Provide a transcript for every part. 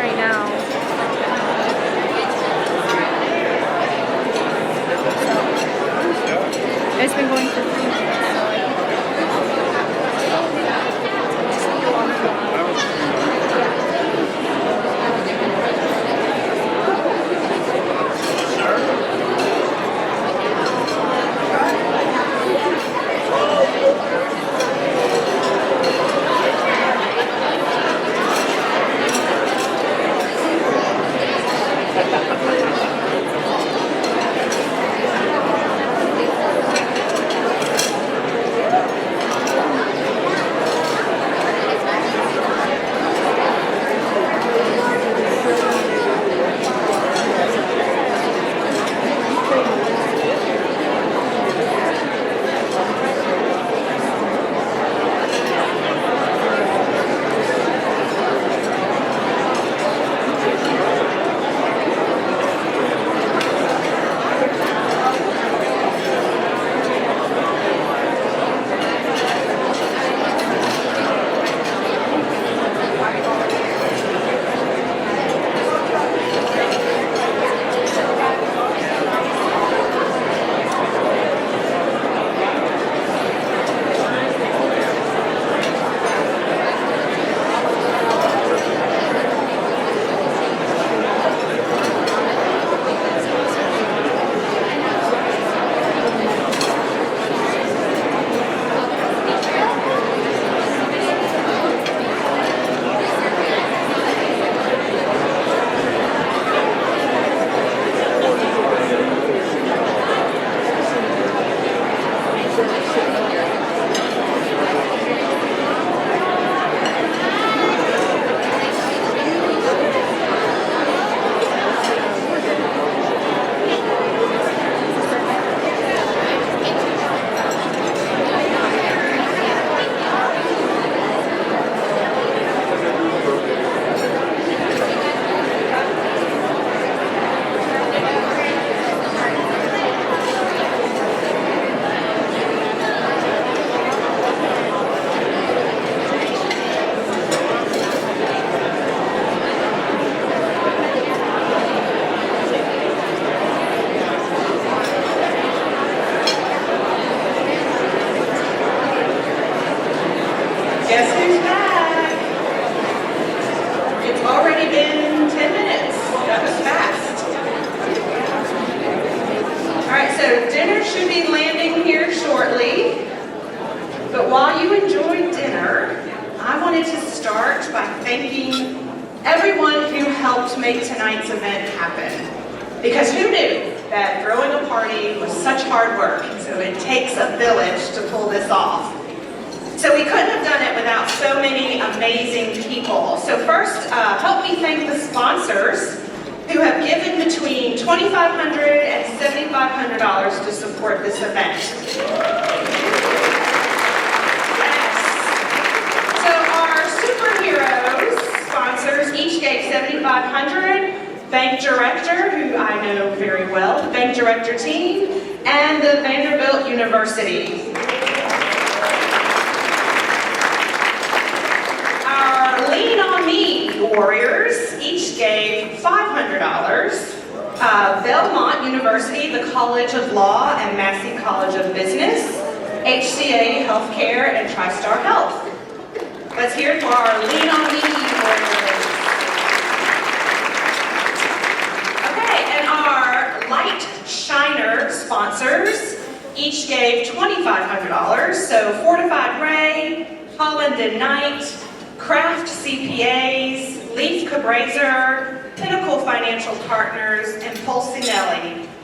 right now. So, it's been going for 3 minutes.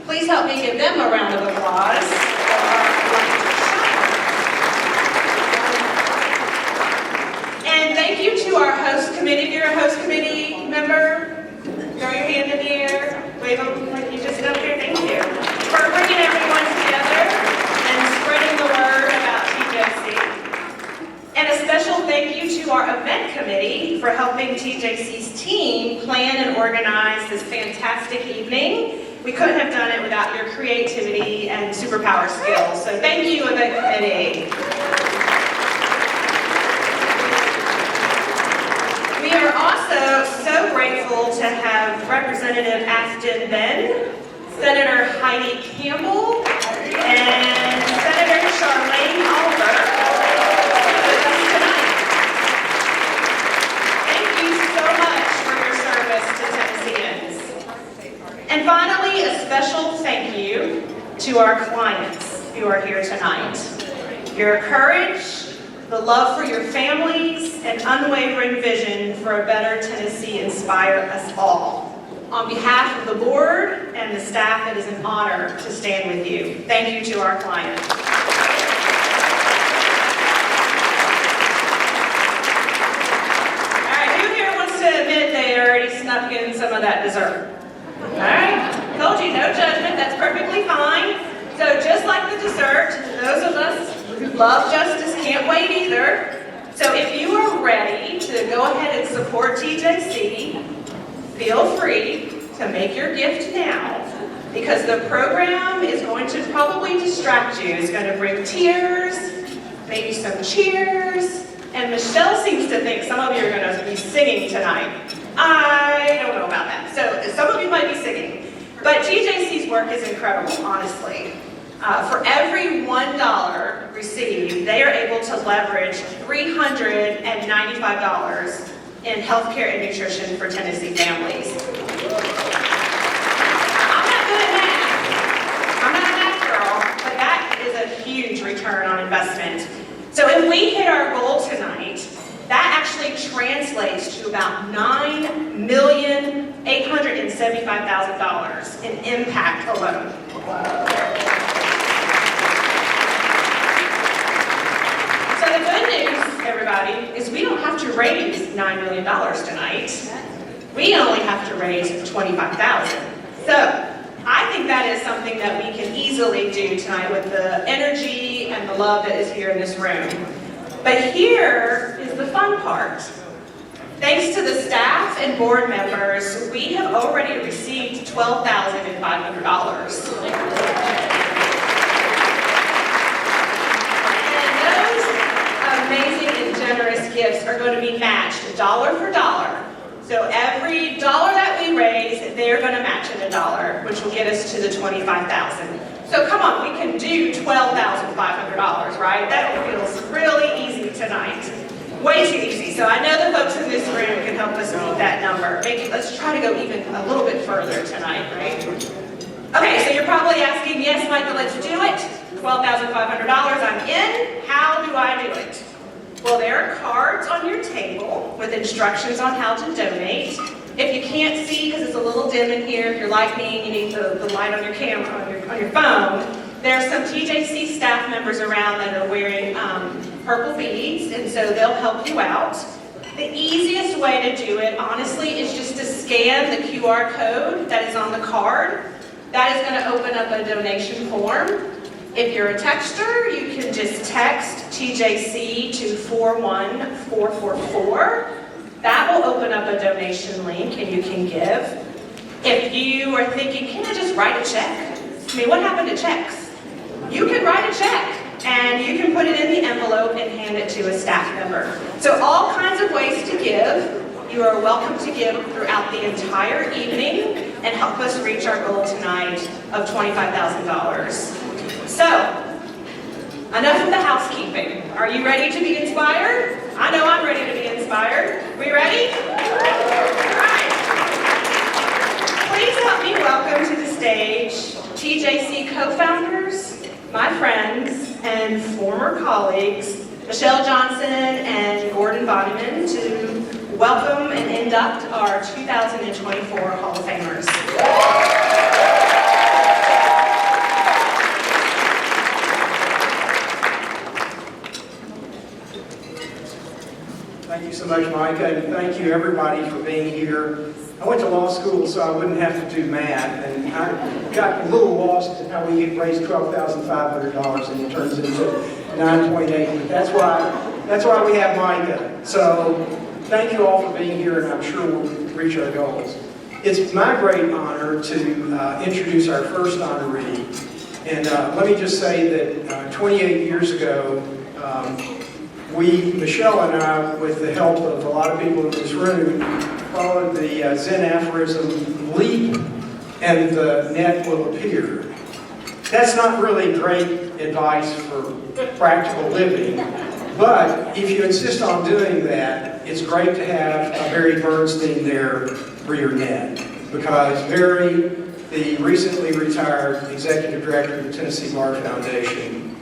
Please help me give them a round of applause. And thank you to our host committee. If you're a host committee member, throw your hand in the air, wave them like you just up here. Thank you for bringing everyone together and spreading the word about TJC. And a special thank you to our event committee for helping TJC's team plan and organize this fantastic evening. We couldn't have done it without your creativity and superpower skills. So thank you, event committee. We are also so grateful to have Representative Aston Ben, Senator Heidi Campbell, and Senator Charlene Oliver with us tonight. Thank you so much for your service to Tennesseans. And finally, a special thank you to our clients who are here tonight. Your courage, the love for your families, and unwavering vision for a better Tennessee inspire us all. On behalf of the board and the staff, it is an honor to stand with you. Thank you to our clients. All right, who here wants to admit they already snuck in some of that dessert? All right, told you, no judgment, that's perfectly fine. So just like the dessert, those of us who love justice can't wait either. So if you are ready to go ahead and support TJC, feel free to make your gift now, because the program is going to probably distract you. It's going to bring tears, maybe some cheers, and Michelle seems to think some of you are going to be singing tonight. I don't know about that. So some of you might be singing. But TJC's work is incredible, honestly. For every $1 received, they are able to leverage $395 in healthcare and nutrition for Tennessee families. I'm not good at math. I'm not a math girl, but that is a huge return on investment. So if we hit our goal tonight, that actually translates to about $9,875,000 in impact alone. So the good news, everybody, is we don't have to raise $9 million tonight. We only have to raise $25,000. So I think that is something that we can easily do tonight with the energy and the love that is here in this room. But here is the fun part. Thanks to the staff and board members, we have already received $12,500. Amazing and generous gifts are going to be matched dollar for dollar. So every dollar that we raise, they're going to match it $1, which will get us to the $25,000. So come on, we can do $12,500, right? That feels really easy tonight. Way too easy. So I know the folks in this room can help us beat that number. Maybe let's try to go even a little bit further tonight, right? Okay, so you're probably asking, yes, Michael, let's do it. $12,500, I'm in. How do I do it? Well, there are cards on your table with instructions on how to donate. If you can't see, because it's a little dim in here, if you're like me and you need the light on your camera, on your phone, there are some TJC staff members around that are wearing purple beads, and so they'll help you out. The easiest way to do it, honestly, is just to scan the QR code that is on the card. That is going to open up a donation form. If you're a texter, you can just text TJC to 41444. That will open up a donation link and you can give. If you are thinking, can I just write a check? I mean, what happened to checks? You can write a check and you can put it in the envelope and hand it to a staff member. So all kinds of ways to give. You are welcome to give throughout the entire evening and help us reach our goal tonight of $25,000. So, enough of the housekeeping. Are you ready to be inspired? I know I'm ready to be inspired. We ready? All right. Please help me welcome to the stage TJC co-founders, my friends, and former colleagues, Michelle Johnson and Gordon Bonneman, to welcome and induct our 2024 Hall of Famers. Thank you so much, Micah, and thank you everybody for being here. I went to law school so I wouldn't have to do math, and I got a little lost in how we get raised $12,500 and it turns into 9.8. But that's why we have Micah. So thank you all for being here, and I'm sure we'll reach our goals. It's my great honor to introduce our first honoree. And let me just say that 28 years ago, Michelle and I, with the help of a lot of people in this room, followed the Zen aphorism, leap and the net will appear. That's not really great advice for practical living, but if you insist on doing that, it's great to have a Barri Bernstein there for your net, because Barri, the recently retired executive director of the Tennessee Bar Foundation,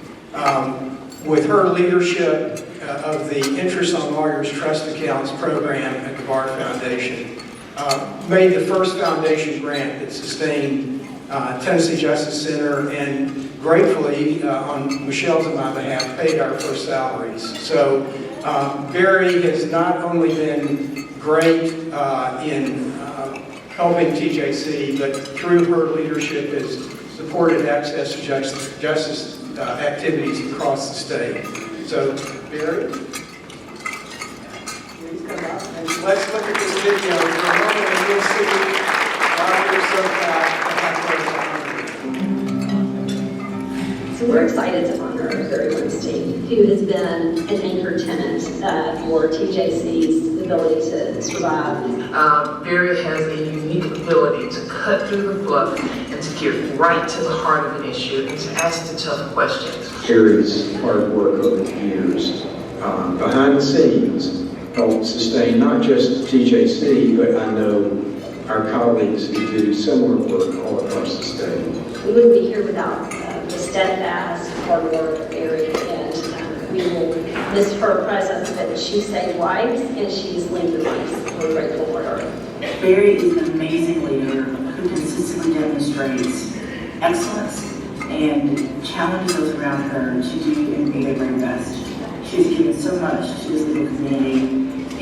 with her leadership of the Interest on Lawyers Trust Accounts program at the Bar Foundation, made the first foundation grant that sustained Tennessee Justice Center, and gratefully, on Michelle's and my behalf, paid our first salaries. So Barri has not only been great in helping TJC, but through her leadership has supported access to justice activities across the state. So, Barri, please come up and let's look at this video for a moment, and you'll see why we're so proud of how close. So we're excited to honor Barri Bernstein, who has been an anchor tenant for TJC's ability to survive. Barri has a unique ability to cut through the fluff and to get right to the heart of an issue and to ask the tough questions. Barri's hard work over the years, behind the scenes, helped sustain not just TJC, but I know our colleagues who do similar work all across the state. We wouldn't be here without the steadfast hard work of Barri, and we will miss her presence, but she saved lives and she's linked lives. We're grateful for her. Barri is an amazing leader who consistently demonstrates excellence and challenges those around her to do and be their very best. She has given so much to this little community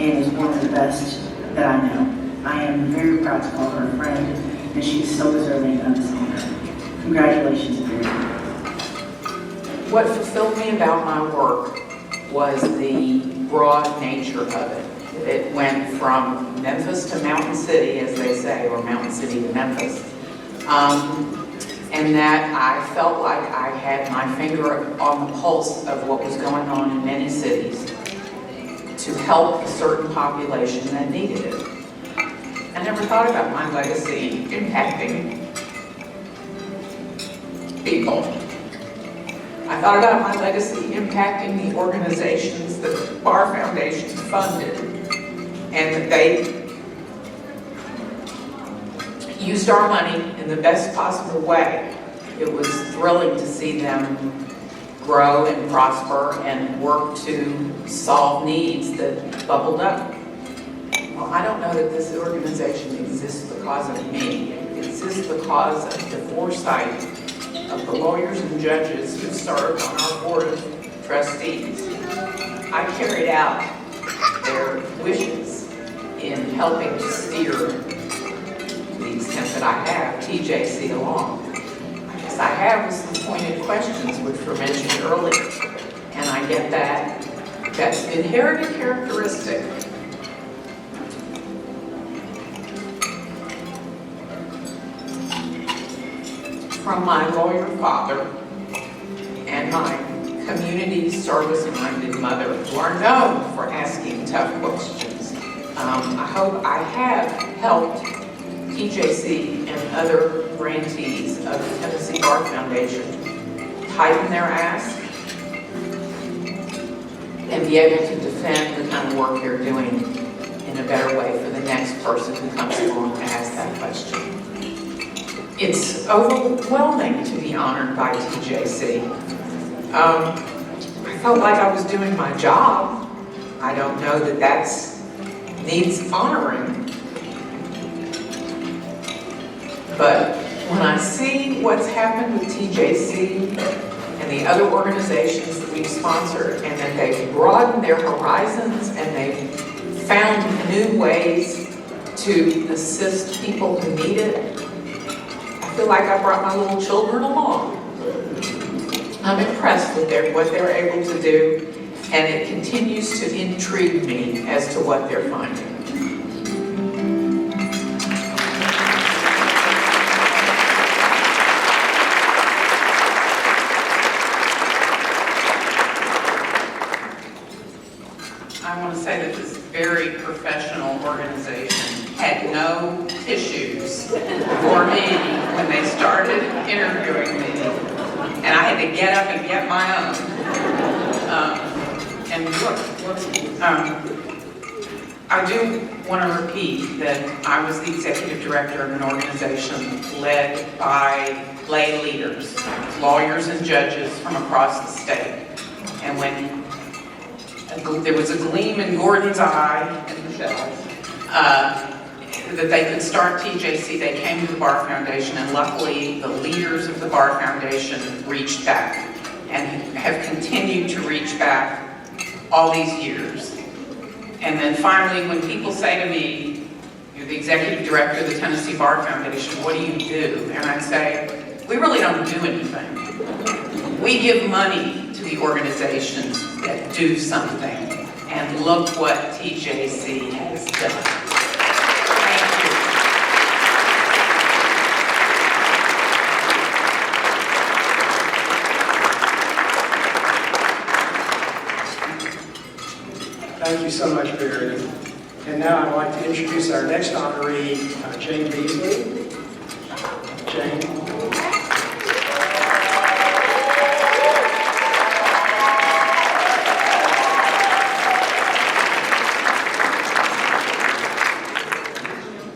and is one of the best that I know. I am very proud to call her a friend, and she is so deserving of this honor. Congratulations, Barri. What fulfilled me about my work was the broad nature of it. It went from Memphis to Mountain City, as they say, or Mountain City to Memphis. And that I felt like I had my finger on the pulse of what was going on in many cities to help a certain population that needed it. I never thought about my legacy impacting people. I thought about my legacy impacting the organizations that the Bar Foundation funded, and that they used our money in the best possible way. It was thrilling to see them grow and prosper and work to solve needs that bubbled up. Well, I don't know that this organization exists because of me. It exists because of the foresight of the lawyers and judges who served on our board of trustees. I carried out their wishes in helping to steer, to the extent that I have, TJC along. I guess I have some pointed questions which were mentioned earlier, and I get that. That's an inherited characteristic. From my lawyer father and my community service-minded mother, who are known for asking tough questions. I hope I have helped TJC and other grantees of the Tennessee Bar Foundation tighten their ask and be able to defend the kind of work they're doing in a better way for the next person who comes along to ask that question. It's overwhelming to be honored by TJC. I felt like I was doing my job. I don't know that that's needs honoring. But when I see what's happened with TJC and the other organizations that we've sponsored, and that they've broadened their horizons and they've found new ways to assist people who need it, I feel like I brought my little children along. I'm impressed with what they're able to do, and it continues to intrigue me as to what they're finding. I want to say that this very professional organization had no tissues for me when they started interviewing me, and I had to get up and get my own. And look, I do want to repeat that I was the executive director of an organization led by lay leaders, lawyers and judges from across the state. And when there was a gleam in Gordon's eye and Michelle's, that they could start TJC, they came to the Bar Foundation, and luckily the leaders of the Bar Foundation reached back and have continued to reach back all these years. And then finally, when people say to me, you're the executive director of the Tennessee Bar Foundation, what do you do? And I'd say, we really don't do anything. We give money to the organizations that do something. And look what TJC has done. Thank you so much, Barry. And now I'd like to introduce our next honoree, Jane Beasley. Jane.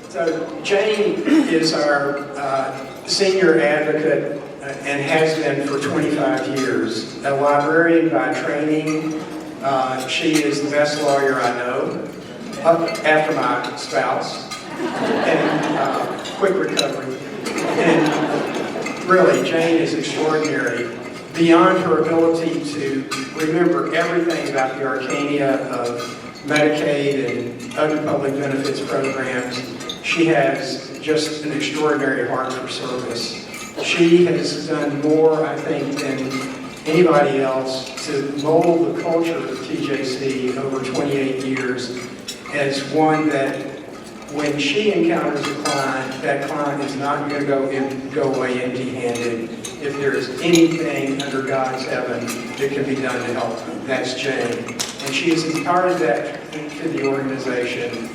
So Jane is our senior advocate and has been for 25 years. A librarian by training. She is the best lawyer I know, after my spouse, and quick recovery. And really, Jane is extraordinary. Beyond her ability to remember everything about the arcana of Medicaid and other public benefits programs, she has just an extraordinary heart for service. She has done more, I think, than anybody else to mold the culture of TJC over 28 years as one that when she encounters a client, that client is not going to go away empty-handed. If there is anything under God's heaven that can be done to help them, that's Jane. And she has imparted that to the organization.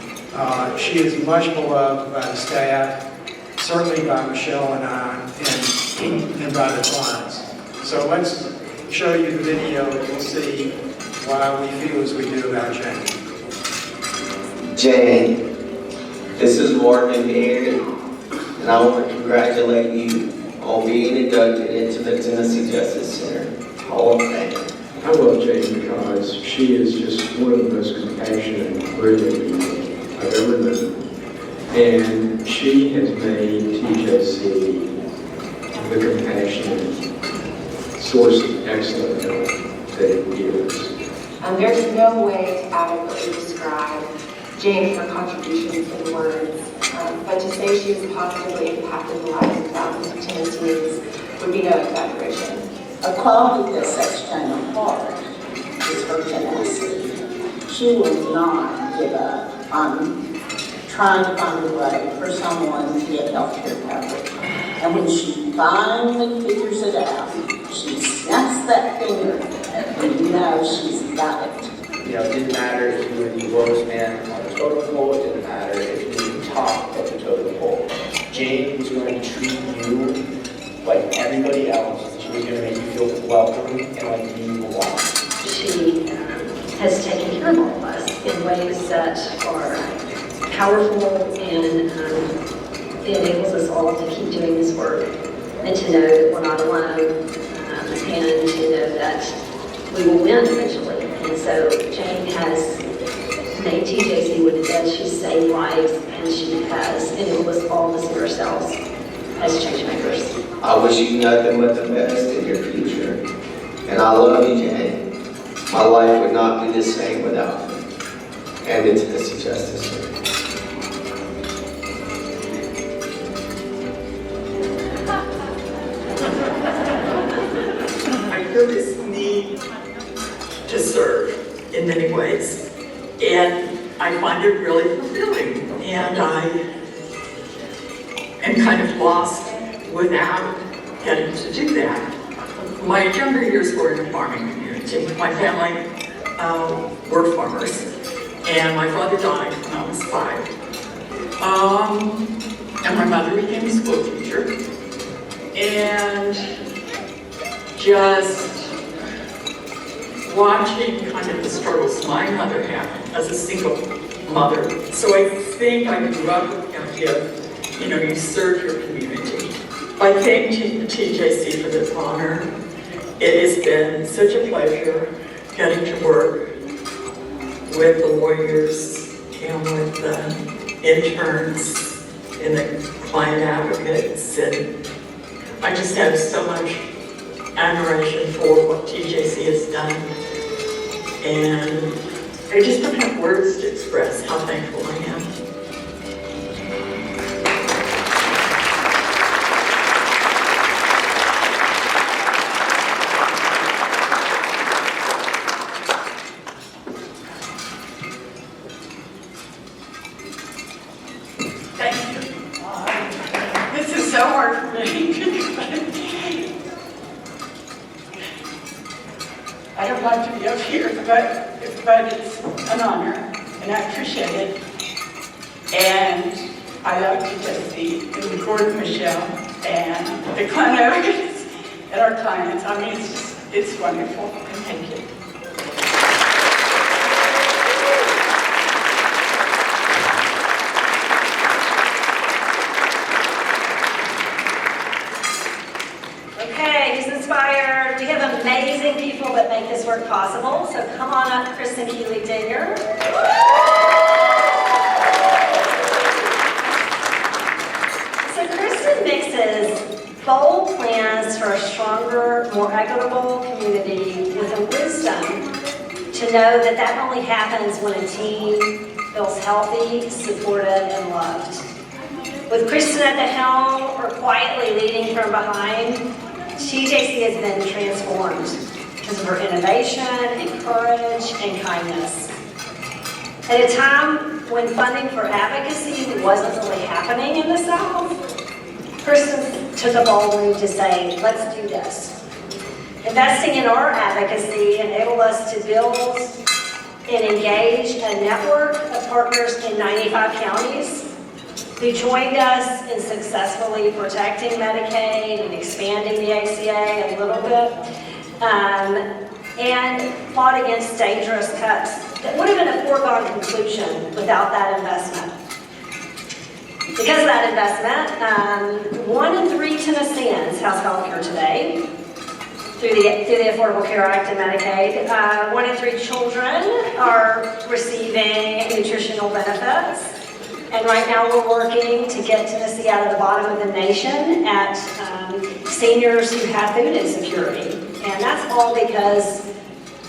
She is much beloved by the staff, certainly by Michelle and I, and by the clients. So let's show you the video and you'll see why we feel as we do about Jane. Jane, this is Martin and Mary, and I want to congratulate you on being inducted into the Tennessee Justice Center Hall of Fame. I love Jane because she is just one of the most compassionate, brilliant people I've ever known. And she has made TJC the compassionate source of excellent help that it gives. There's no way to adequately describe Jane, her contributions in words, but to say she has positively impacted the lives of thousands of Tennesseans would be no exaggeration. A quality that sets Jane apart is her tenacity. She will not give up on trying to find a way for someone to get health care coverage. And when she finally figures it out, she snaps that finger and you know she's got it. You know, it didn't matter if you were the lowest man on the totem pole, it didn't matter if you were the top of the totem pole. Jane was going to treat you like everybody else. She was going to make you feel welcome and like you belong. She has taken care of all of us in ways that are powerful and it enables us all to keep doing this work and to know that we're not alone and to know that we will win eventually. And so Jane has made TJC what it does. She's saved lives and she has enabled us all to see ourselves as change makers. I wish you nothing but the best in your future. And I love you, Jane. My life would not be the same without you. And the Tennessee Justice Center. I feel this need to serve in many ways, and I find it really fulfilling, and I am kind of lost without getting to do that. My younger years were in the farming community. My family were farmers. And my father died when I was 5. And my mother became a school teacher. And just watching kind of the struggles my mother had as a single mother. So I think I grew up with the idea of, you serve your community. I thank TJC for this honor. It has been such a pleasure getting to work with the lawyers and with the interns and the client advocates. And I just have so much admiration for what TJC has done. And I just don't have words to express how thankful I am. Thank you. This is so hard for me. I don't like to be up here, but it's an honor, and I appreciate it. And I love TJC and Gordon, Michelle, and the client advocates and our clients. I mean, it's wonderful, and thank you. Okay, who's inspired? We have amazing people that make this work possible. So come on up, Kristen Keely-Dinger. So Kristen mixes bold plans for a stronger, more equitable community with a wisdom to know that that only happens when a team feels healthy, supported, and loved. With Kristen at the helm or quietly leading from behind, TJC has been transformed because of her innovation and courage and kindness. At a time when funding for advocacy wasn't really happening in the South, Kristen took a bold move to say, let's do this. Investing in our advocacy enabled us to build and engage a network of partners in 95 counties who joined us in successfully protecting Medicaid and expanding the ACA a little bit, and fought against dangerous cuts that would have been a foregone conclusion without that investment. Because of that investment, 1 in 3 Tennesseans has health care today through the Affordable Care Act and Medicaid. 1 in 3 children are receiving nutritional benefits. And right now we're working to get Tennessee out of the bottom of the nation at seniors who have food insecurity. And that's all because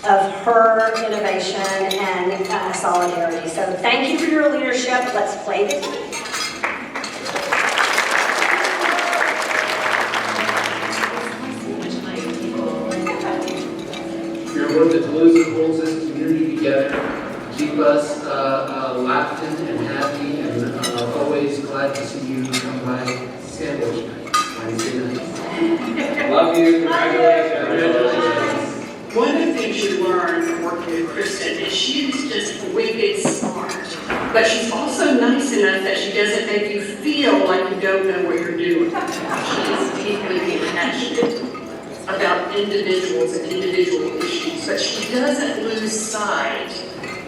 of her innovation and solidarity. So thank you for your leadership. Let's play the game. Your work at Toulouse holds this community together. Keep us laughing and happy, and always glad to see you come by sandwich night. Love you. Congratulations. One of the things you learn from working with Kristen is she's just wicked smart, but she's also nice enough that she doesn't make you feel like you don't know what you're doing. She's deeply passionate about individuals and individual issues, but she doesn't lose sight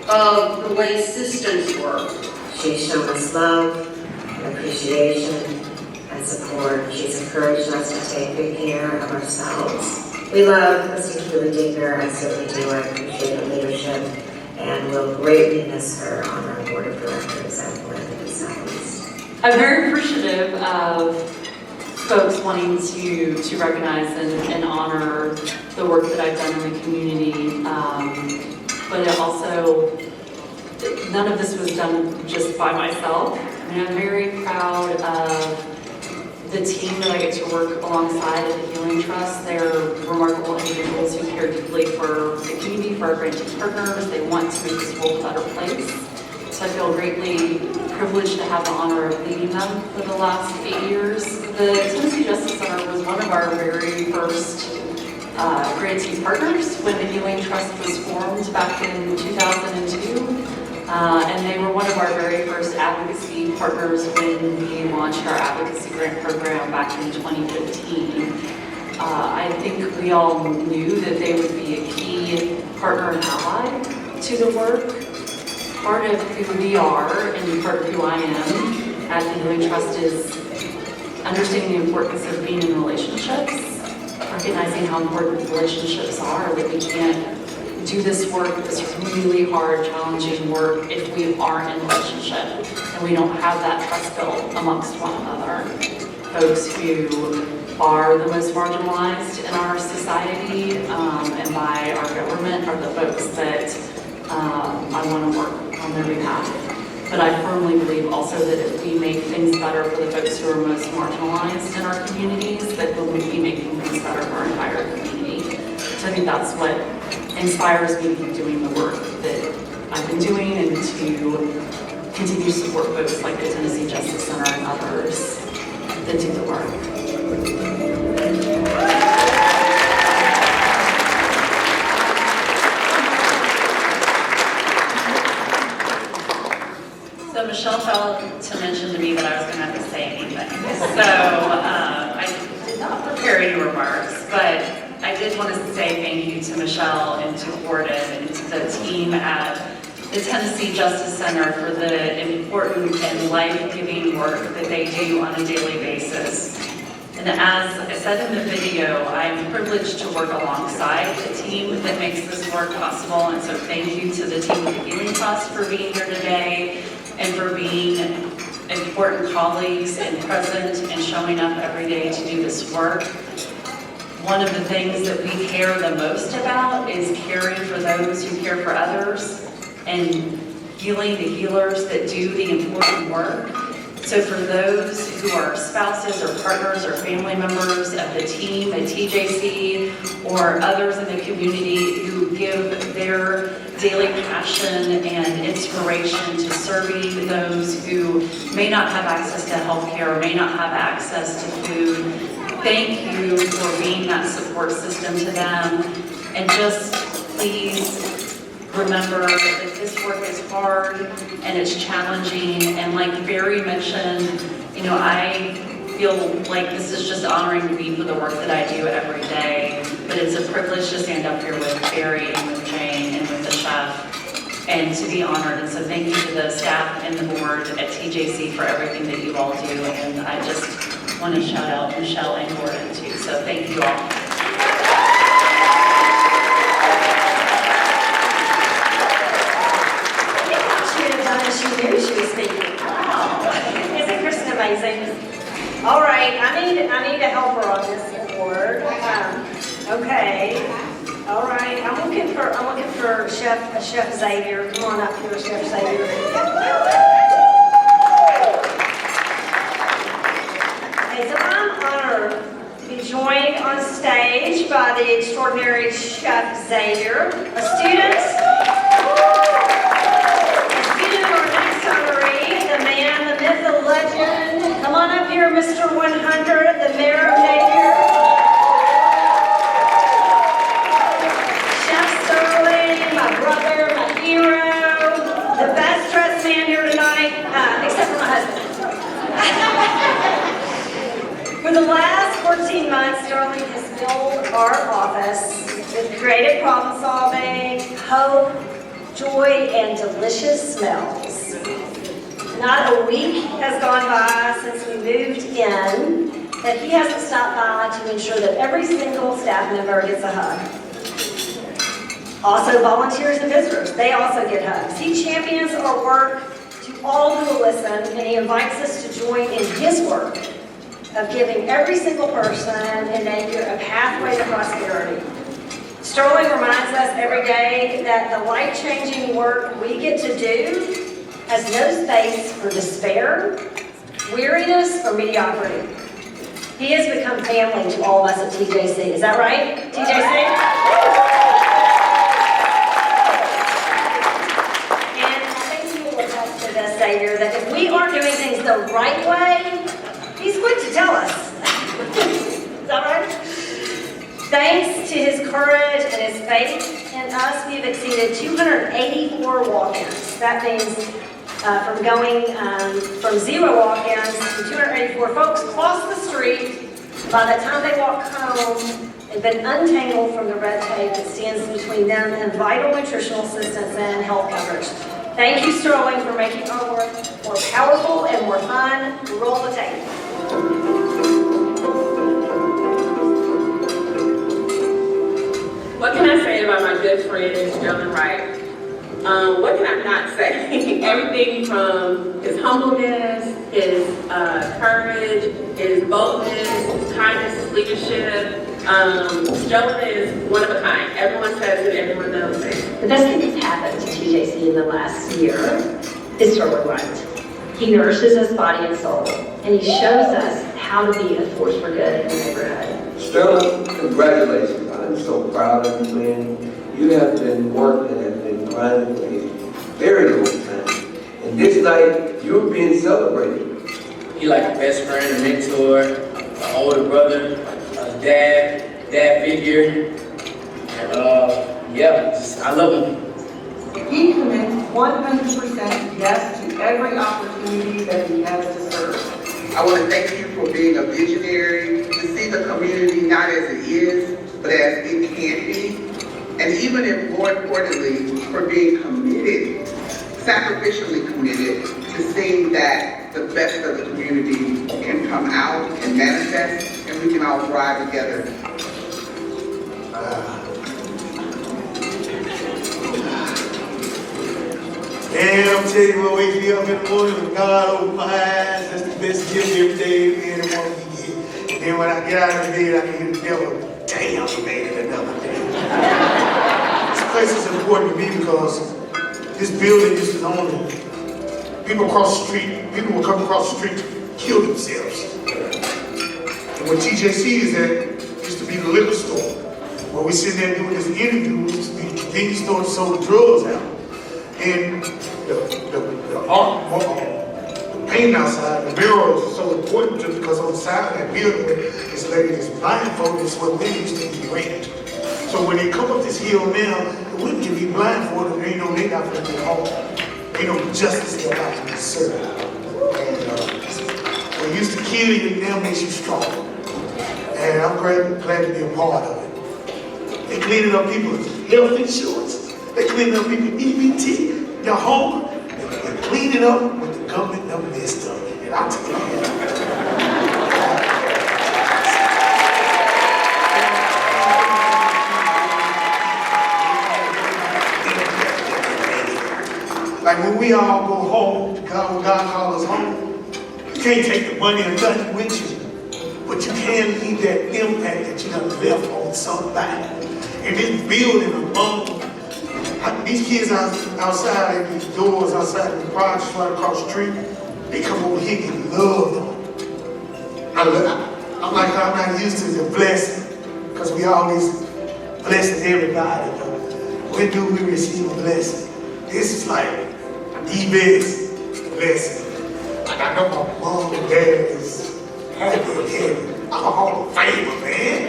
of the way systems work. She's shown us love, appreciation, and support. She's encouraged us to take good care of ourselves. We love Kristen Keely-Dinger. I certainly do. I appreciate her leadership and will greatly miss her on our board of directors at Philanthropy Southeast. I'm very appreciative of folks wanting to recognize and honor the work that I've done in the community. But it also, none of this was done just by myself. I mean, I'm very proud of the team that I get to work alongside at the Healing Trust. They're remarkable individuals who care deeply for the community, for our granting partners. They want to make this world a better place. So I feel greatly privileged to have the honor of leading them for the last 8 years. The Tennessee Justice Center was one of our very first grantee partners when the Healing Trust was formed back in 2002. And they were one of our very first advocacy partners when we launched our advocacy grant program back in 2015. I think we all knew that they would be a key partner and ally to the work. Part of who we are and part of who I am at the Healing Trust is understanding the importance of being in relationships, recognizing how important relationships are, that we can't do this work, this really hard, challenging work, if we aren't in relationship and we don't have that trust built amongst one another. Folks who are the most marginalized in our society and by our government are the folks that I want to work on their behalf. But I firmly believe also that if we make things better for the folks who are most marginalized in our communities, that we'll be making things better for our entire community. So I think that's what inspires me to keep doing the work that I've been doing and to continue to support folks like the Tennessee Justice Center and others that do the work. So Michelle felt to mention to me that I was going to have to say anything. So I did not prepare any remarks, but I did want to say thank you to Michelle and to Gordon and to the team at the Tennessee Justice Center for the important and life-giving work that they do on a daily basis. And as I said in the video, I'm privileged to work alongside the team that makes this work possible. And so thank you to the team at the Healing Trust for being here today and for being important colleagues and present and showing up every day to do this work. One of the things that we care the most about is caring for those who care for others and healing the healers that do the important work. So for those who are spouses or partners or family members of the team at TJC or others in the community who give their daily passion and inspiration to serving those who may not have access to health care or may not have access to food, thank you for being that support system to them. And just please remember that this work is hard and it's challenging. And like Barri mentioned, you know, I feel like this is just honoring me for the work that I do every day. But it's a privilege to stand up here with Barri and with Jane and with the chef and to be honored. And so thank you to the staff and the board at TJC for everything that you all do. And I just want to shout out Michelle and Gordon too. So thank you all. She knew she was speaking. Wow. Isn't Kristen amazing? All right, I need a helper on this award. Okay. All right. I'm looking for Chef Xavier. Come on up here, Chef Xavier. Okay, so I'm honored to be joined on stage by the extraordinary Chef Xavier, a student. The man, the myth, the legend. Come on up here, Mr. 100, the mayor of Napier. Chef Sterling, my brother, my hero, the best dressed man here tonight, except for my husband. For the last 14 months, Sterling has filled our office with creative problem solving, hope, joy, and delicious smells. Not a week has gone by since we moved in that he hasn't stopped by to ensure that every single staff member gets a hug. Also, volunteers and visitors, they also get hugs. He champions our work to all who will listen, and he invites us to join in his work of giving every single person in Napier a pathway to prosperity. Sterling reminds us every day that the life-changing work we get to do has no space for despair, weariness, or mediocrity. He has become family to all of us at TJC. Is that right, TJC? And I think you will attest to this, Xavier, that if we aren't doing things the right way, he's quick to tell us. Is that right? Thanks to his courage and his faith in us, we have exceeded 284 walk-ins. That means from going from 0 walk-ins to 284 folks cross the street. By the time they walk home, they've been untangled from the red tape that stands between them and vital nutritional assistance and health coverage. Thank you, Sterling, for making our work more powerful and more fun. Roll the tape. What can I say about my good friend, Sterling Wright? What can I not say? Everything from his humbleness, his courage, his boldness, his kindness, his leadership. Sterling is one of a kind. Everyone says it, everyone knows it. The best thing that's happened to TJC in the last year is Sterling Wright. He nourishes us body and soul, and he shows us how to be a force for good in the neighborhood. Sterling, congratulations. I'm so proud of you, man. You have been working and been grinding for a very long time. And this night, you're being celebrated. He like a best friend, a mentor, an older brother, a dad figure. I love him. He commits 100% yes to every opportunity that he has to serve. I want to thank you for being a visionary, to see the community not as it is, but as it can be. And even more importantly, for being committed, sacrificially committed, to seeing that the best of the community can come out and manifest, and we can all thrive together. Damn, I'm telling you what, wake me up in the morning with God open my eyes. That's the best gift every day any one can get. And then when I get out of bed, I can hear the devil, damn, I made it another day. This place is important to me because this building used to own it. People across the street, people will come across the street to kill themselves. And where TJC is at, used to be the liquor store. Where we sit there doing this interview, it used to be the convenience store that sold drugs out. And the art, the paint outside, the murals are so important to because on the side of that building, this lady is blindfolded, is what we used to be rent. So when they come up this hill now, the women can be blindfolded, and they know they're not going to get home. They know justice is about to be served. And what used to kill you now makes you strong. And I'm glad to be a part of it. They cleaning up people's health insurance. They cleaning up people's EBT, their home. They're cleaning up what the government done messed up. And I'll tell you like when we all go home, when God calls us home, you can't take the money or nothing with you, but you can leave that impact that you done left on somebody. And this building alone, these kids outside at these doors, outside the garage right across the street, they come over here and love them. I'm like, I'm not used to the blessing, because we always blessing everybody. When do we receive a blessing? This is like the best blessing. Like I know my mom and dad is happy in heaven. I'm a Hall of Famer, man.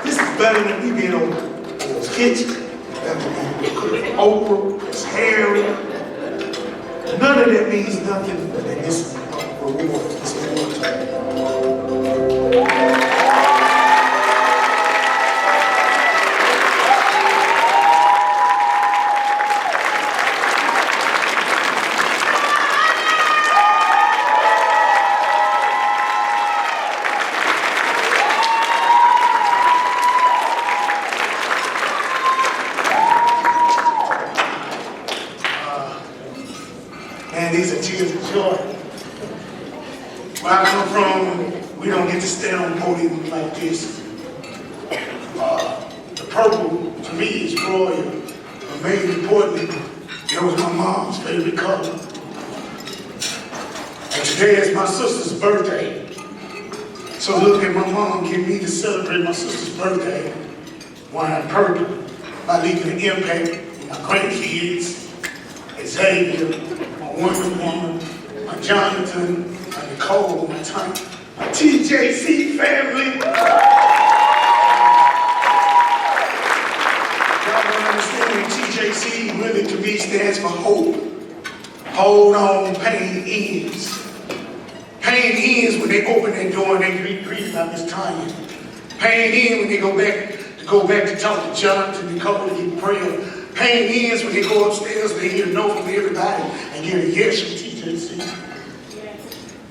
This is better than me being on Bill's Kitchen. Better than me cooking Oprah, Prince Harry. None of that means nothing than this reward. This reward. These are tears of joy. Where I come from, we don't get to stand on podiums like this. The purple, to me, is royal. But very importantly, it was my mom's favorite color. And today is my sister's birthday. So look at my mom get me to celebrate my sister's birthday wearing purple by leaving an impact on my grandkids, Xavier, my Wonder Woman, my Jonathan, my Nicole, my TJC family. B stands for hope. Hold on, pain ends. Pain ends when they open their door and they greet by Miss Tanya. Pain ends when they go back to talk to Jonathan, Nicole, to get prayer. Pain ends when they go upstairs and they hear no from everybody and get a yes from TJC.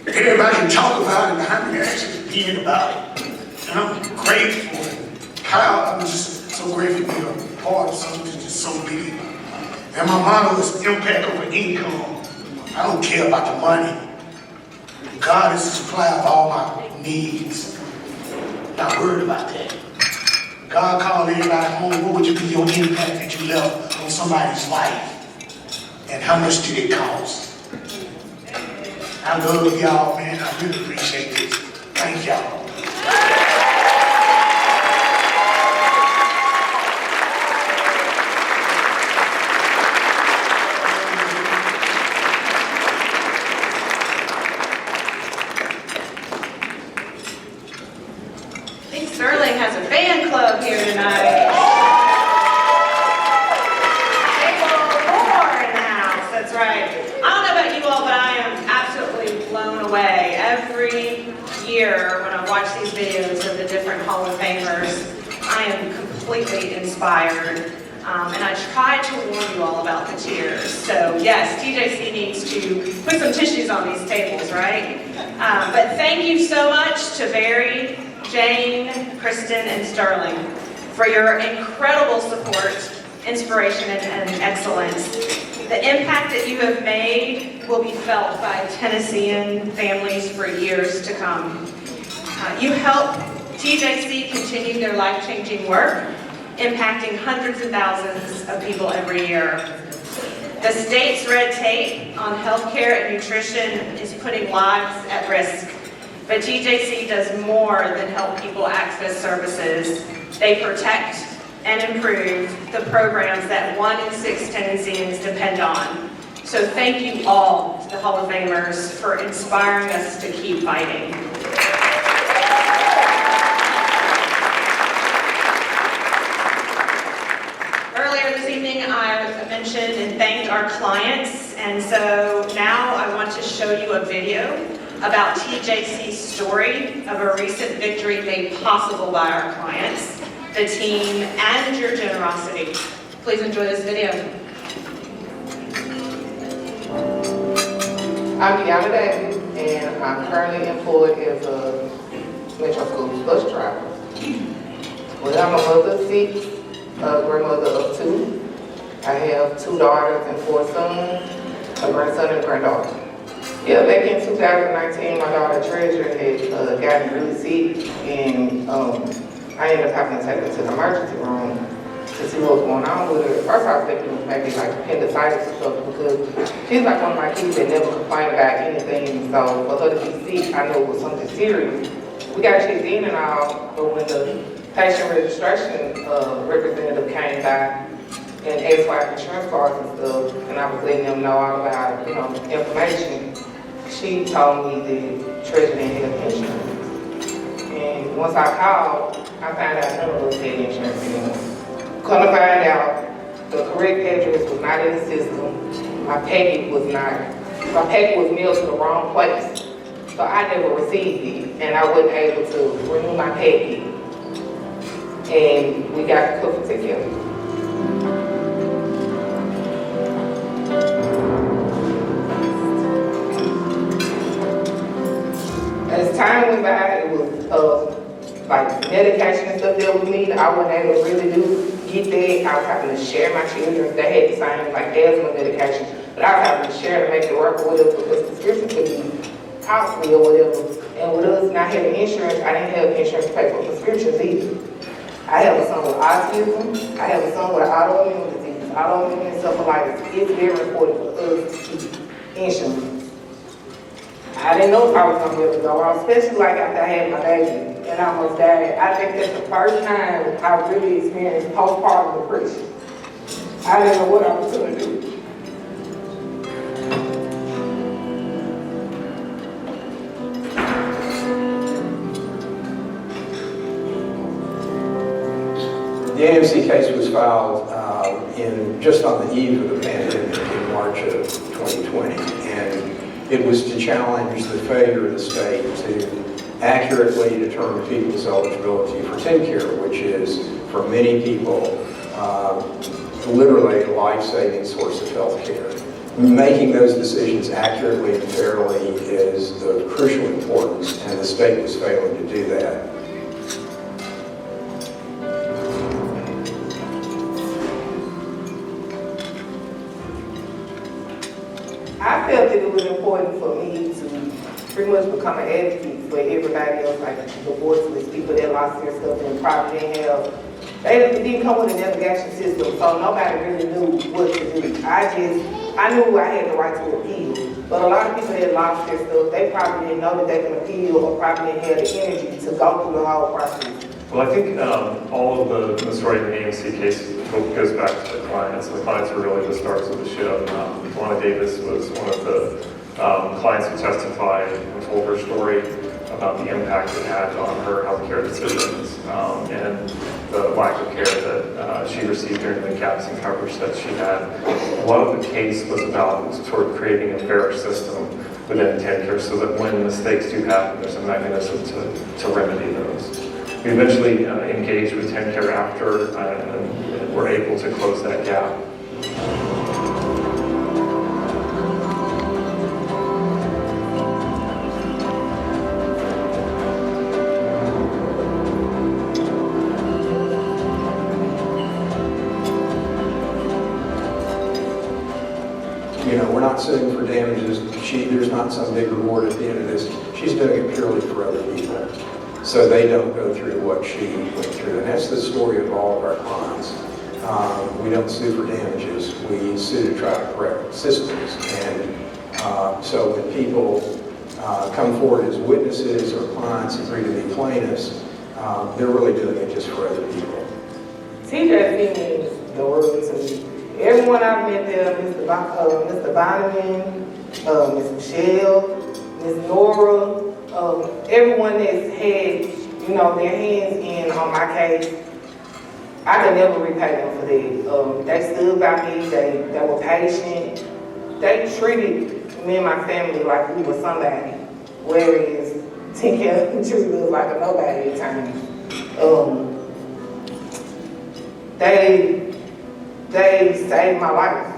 Everybody can talk about it, but how many actually being about it? And I'm grateful. I'm just so grateful to be a part of something just so big. And my motto is impact over income. I don't care about the money. God is the supply of all my needs. Not worried about that. God called everybody home. What would you be your impact that you left on somebody's life? And how much did it cost? I love y'all, man. I really appreciate this. Thank y'all. I think Sterling has a fan club here tonight. More in the house, that's right. I don't know about you all, but I am absolutely blown away. Every year when I watch these videos of the different Hall of Famers, I am completely inspired. And I tried to warn you all about the tears. So yes, TJC needs to put some tissues on these tables, right? But thank you so much to Barri, Jane, Kristen, and Sterling for your incredible support, inspiration, and excellence. The impact that you have made will be felt by Tennessean families for years to come. You help TJC continue their life-changing work, impacting hundreds of thousands of people every year. The state's red tape on healthcare and nutrition is putting lives at risk. But TJC does more than help people access services. They protect and improve the programs that 1 in 6 Tennesseans depend on. So thank you all to the Hall of Famers for inspiring us to keep fighting. Earlier this evening, I mentioned and thanked our clients, and so now I want to show you a video about TJC's story of a recent victory made possible by our clients, the team, and your generosity. Please enjoy this video. I'm Gala, and I'm currently employed as a Metro School bus driver. Well, I'm a mother of 6, a grandmother of 2. I have 2 daughters and 4 sons, a grandson and a granddaughter. Yeah, back in 2019, my daughter Treasure had gotten really sick, and I ended up having to take her to the emergency room to see what was going on with her. At first I was thinking it was maybe like appendicitis or something, because she's like one of my kids that never complained about anything, so for her to be sick, I knew it was something serious. We got checked in and all, but when the patient registration representative came by and asked for our insurance cards and stuff, and I was letting them know all about, information, she told me that Treasure didn't have insurance. And once I called, I found out none of us had insurance anymore. Come to find out, the correct address was not in the system. My packet was mailed to the wrong place. So I never received it, and I wasn't able to renew my packet. And we got cooked together. As time went by, it was like medication and stuff that we needed. I wasn't able to really get that. I was having to share my children. They had the same like asthma medication, but I was having to share to make it work or whatever, because prescription could be costly or whatever. And with us not having insurance, I didn't have insurance to pay for prescriptions either. I have a son with autism. I have a son with autoimmune disease, autoimmune encephalitis. It's very important for us to keep insurance. I didn't know if I was going to be able to go out, especially like after I had my baby and I almost died. I think that's the first time I really experienced postpartum depression. I didn't know what I was going to do. The AMC case was filed just on the eve of the pandemic in March of 2020. And it was to challenge the failure of the state to accurately determine people's eligibility for TennCare, which is, for many people, literally a life-saving source of health care. Making those decisions accurately and fairly is of crucial importance, and the state was failing to do that. I felt that it was important for me to pretty much become an advocate for everybody else, like the voiceless people that lost their stuff and probably they didn't come with a navigation system, so nobody really knew what to do. I knew I had the right to appeal, but a lot of people that lost their stuff, they probably didn't know that they could appeal or probably didn't have the energy to go through the whole process. Well, I think all of the story in the AMC case goes back to the clients. The clients were really the stars of the show. Dwana Davis was one of the clients who testified and told her story about the impact it had on her healthcare decisions and the lack of care that she received during the gaps in coverage that she had. A lot of the case was about sort of creating a fairer system within TennCare so that when mistakes do happen, there's a mechanism to remedy those. We eventually engaged with TennCare after and were able to close that gap. You know, we're not suing for damages. There's not some big reward at the end of this. She's doing it purely for other people, so they don't go through what she went through. And that's the story of all of our clients. We don't sue for damages. We sue to try to correct systems. And so when people come forward as witnesses or clients agree to be plaintiffs, they're really doing it just for other people. TJC means the world to me. Everyone I've met there, Mr. Bonneman, Ms. Michelle, Ms. Nora, everyone that's had, their hands in on my case, I could never repay them for that. They stood by me, they were patient, they treated me and my family like we were somebody, whereas TennCare treated us like a nobody at times. They saved my life.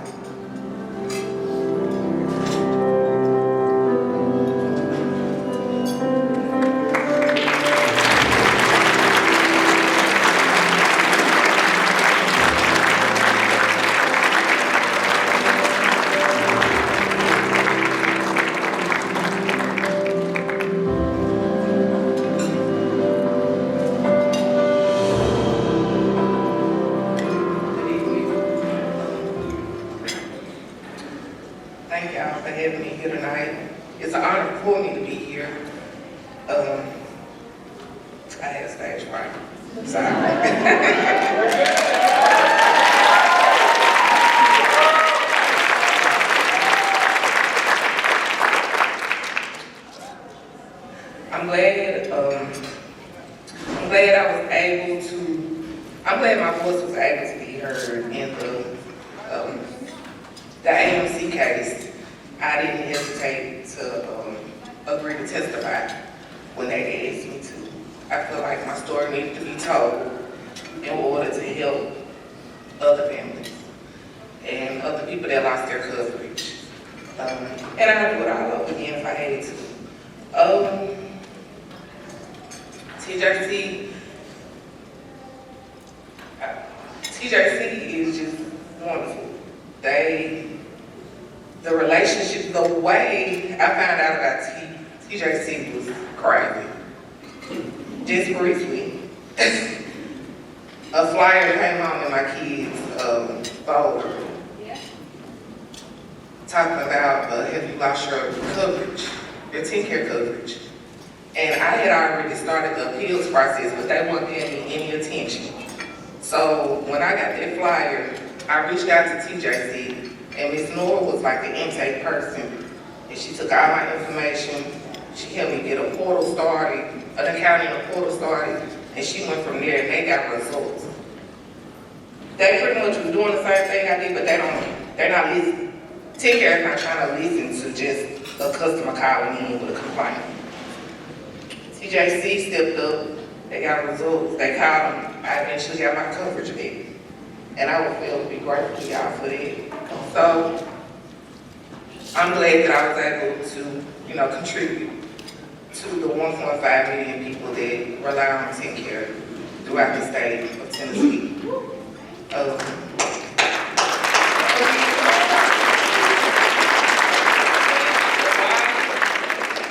Thank y'all for having me here tonight. It's an honor for me to be here. I had stage fright. Sorry. I'm glad my voice was able to be heard in the AMC case. I didn't hesitate to agree to testify when they asked me to. I feel like my story needed to be told in order to help other families and other people that lost their coverage. And I'd do it all over again if I had to. TJC is just wonderful. The relationship, the way I found out about TJC was crazy. Just briefly, a flyer came home in my kids' folder talking about have you lost your coverage, your TennCare coverage. And I had already started the appeals process, but they weren't paying me any attention. So when I got that flyer, I reached out to TJC, and Ms. Nora was like the intake person. And she took all my information. She helped me get a portal started, an account in a portal started, and she went from there and they got results. they pretty much was doing the same thing I did, but they're not listening. TCARE is not trying to listen to just a customer calling in with a complaint. TJC stepped up, they got results, they called them, I eventually got my coverage back. And I would feel to be grateful to y'all for that. So, I'm glad that I was able to, contribute to the 1.5 million people that rely on TCARE throughout the state of Tennessee.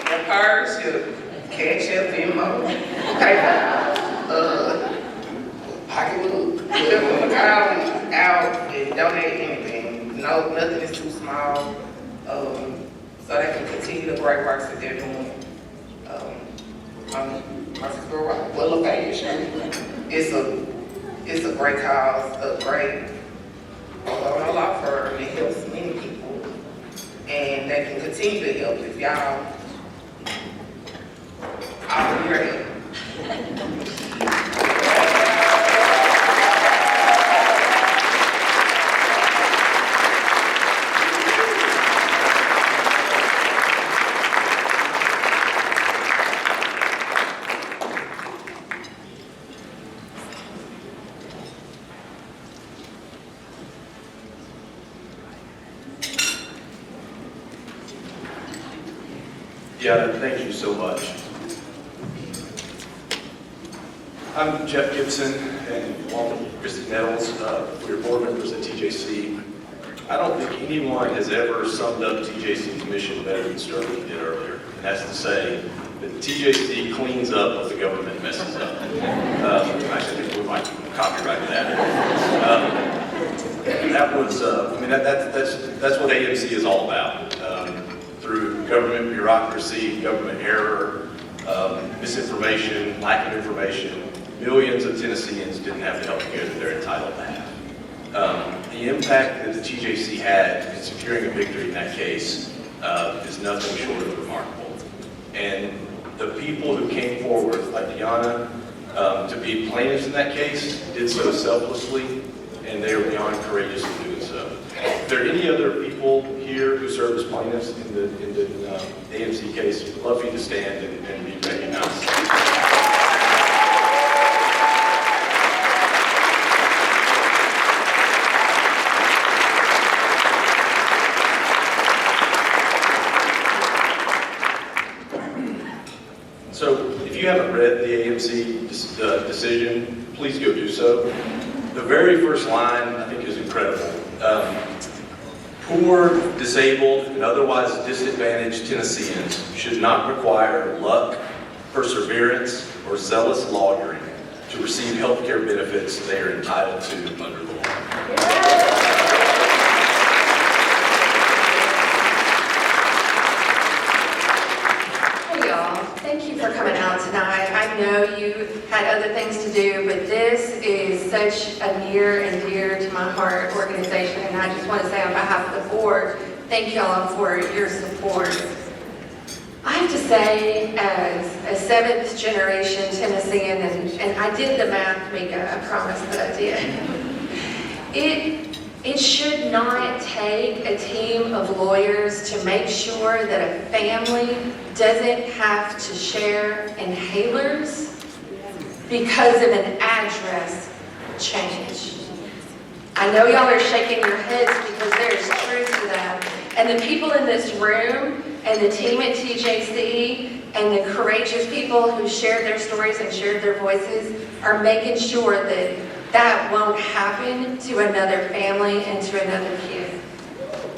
The purse, your cash up, Venmo, PayPal, pocketbook, whatever, out and donate anything. No, nothing is too small. So they can continue the great works that they're doing. Well, it's a great cause, a great law firm. It helps many people, and they can continue to help if y'all offer your help. Yeah, thank you so much. I'm Jeff Gibson, and along with Kristen Nettles, we're board members at TJC. I don't think anyone has ever summed up TJC's mission better than Sterling did earlier, and that's to say that TJC cleans up what the government messes up. Actually, I think we might copyright that. That was, that's what AMC is all about. Through government bureaucracy, government error, misinformation, lack of information, millions of Tennesseans didn't have the health care that they're entitled to have. The impact that the TJC had in securing a victory in that case is nothing short of remarkable. And the people who came forward, like Deanna, to be plaintiffs in that case, did so selflessly, and they are beyond courageous in doing so. If there are any other people here who serve as plaintiffs in the AMC case, we'd love for you to stand and be recognized. So if you haven't read the AMC decision, please go do so. The very first line, I think, is incredible. Poor, disabled, and otherwise disadvantaged Tennesseans should not require luck, perseverance, or zealous lawyering to receive health care benefits they are entitled to under the law. Thank you for coming out tonight. I know you had other things to do, but this is such a near and dear to my heart organization, and I just want to say on behalf of the board, thank y'all for your support. I have to say, as a 7th generation Tennessean, and I did the math, Mika, I promise that I did. It should not take a team of lawyers to make sure that a family doesn't have to share inhalers because of an address change. I know y'all are shaking your heads because there's truth to that. And the people in this room and the team at TJC and the courageous people who shared their stories and shared their voices are making sure that that won't happen to another family and to another kid.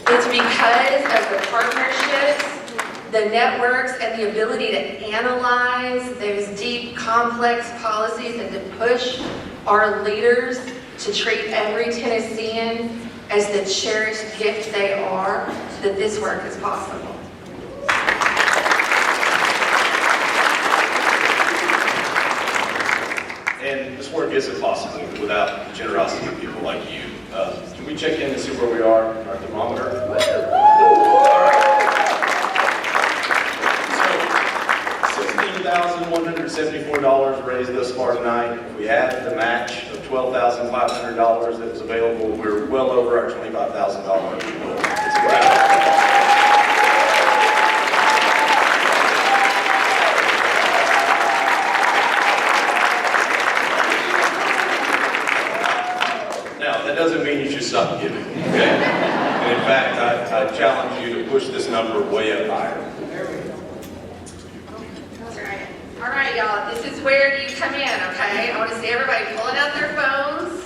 It's because of the partnerships, the networks, and the ability to analyze those deep, complex policies and to push our leaders to treat every Tennessean as the cherished gift they are, that this work is possible. And this work isn't possible without the generosity of people like you. Can we check in and see where we are in our thermometer? All right. So, $16,174 raised thus far tonight. If we add the match of $12,500 that was available. We're well over our $25,000. It's incredible. Now, that doesn't mean you should stop giving, okay? And in fact, I challenge you to push this number way up higher. All right, y'all, this is where you come in, okay? I want to see everybody pulling out their phones.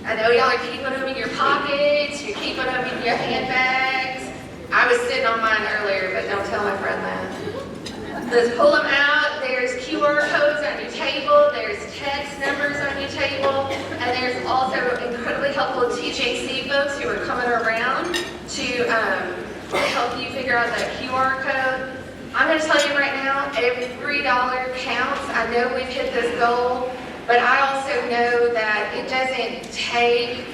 I know y'all are keeping them in your pockets, you're keeping them in your handbags. I was sitting on mine earlier, but don't tell my friend that. Let's pull them out. There's QR codes on your table, there's text numbers on your table, and there's also incredibly helpful TJC folks who are coming around to help you figure out that QR code. I'm going to tell you right now, every dollar counts. I know we've hit this goal, but I also know that it doesn't take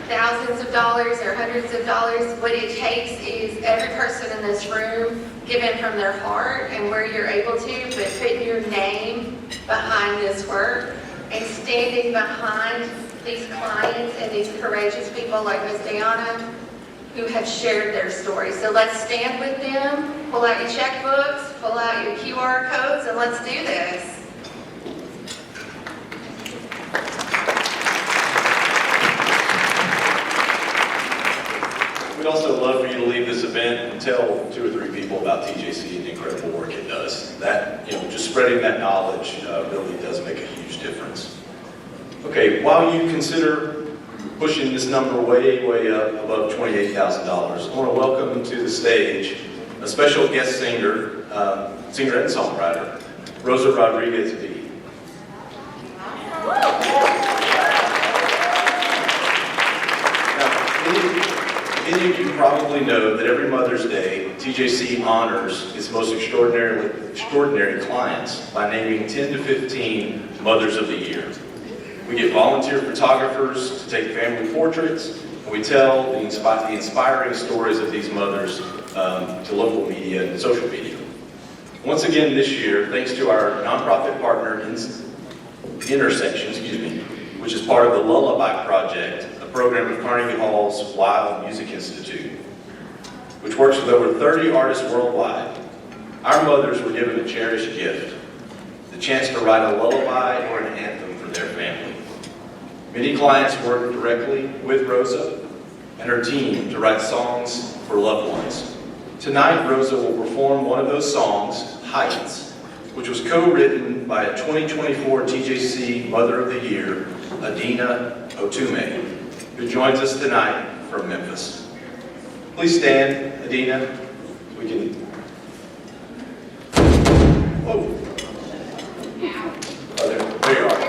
thousands of dollars or hundreds of dollars. What it takes is every person in this room giving from their heart and where you're able to, but putting your name behind this work and standing behind these clients and these courageous people like Ms. Deanna, who have shared their story. So let's stand with them, pull out your checkbooks, pull out your QR codes, and let's do this. We'd also love for you to leave this event and tell 2 or 3 people about TJC and the incredible work it does. That, just spreading that knowledge really does make a huge difference. Okay, while you consider pushing this number way, way up above $28,000. I want to welcome to the stage a special guest singer, singer and songwriter, Rosa Rodriguez B. Now, many of you probably know that every Mother's Day, TJC honors its most extraordinary clients by naming 10 to 15 Mothers of the Year. We get volunteer photographers to take family portraits, and we tell the inspiring stories of these mothers to local media and social media. Once again this year, thanks to our nonprofit partner, Intersection, which is part of the Lullaby Project, a program of Carnegie Hall's Wild Music Institute, which works with over 30 artists worldwide, our mothers were given a cherished gift, the chance to write a lullaby or an anthem for their family. Many clients work directly with Rosa and her team to write songs for loved ones. Tonight, Rosa will perform one of those songs, Heights, which was co-written by a 2024 TJC Mother of the Year, Adina Otume, who joins us tonight from Memphis. Please stand, Adina. We can... Oh, there you are.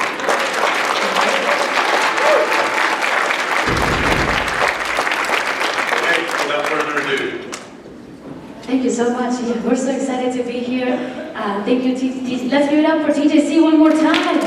Thank you so much. Yeah, we're so excited to be here. Thank you, let's give it up for TJC one more time.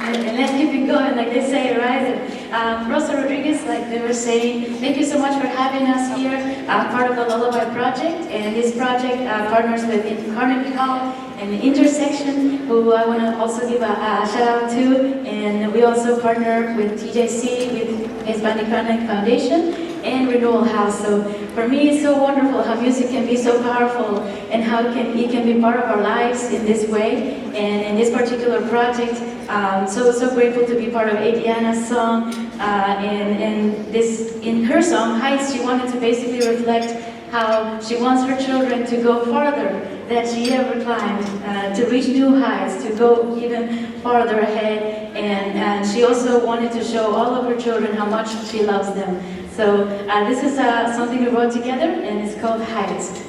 And let's keep it going, like they say, right? Rosa Rodriguez, like they were saying, thank you so much for having us here, part of the Lullaby Project. And this project partners with Carnegie Hall and the Intersection, who I want to also give a shout out to. And we also partner with TJC, with Hispanic Foundation, and Renewal House. So for me, it's so wonderful how music can be so powerful and how it can be part of our lives in this way. And in this particular project, so grateful to be part of Adriana's song. And in her song, Heights, she wanted to basically reflect how she wants her children to go farther than she ever climbed, to reach new heights, to go even farther ahead. And she also wanted to show all of her children how much she loves them. So this is something we wrote together, and it's called Heights.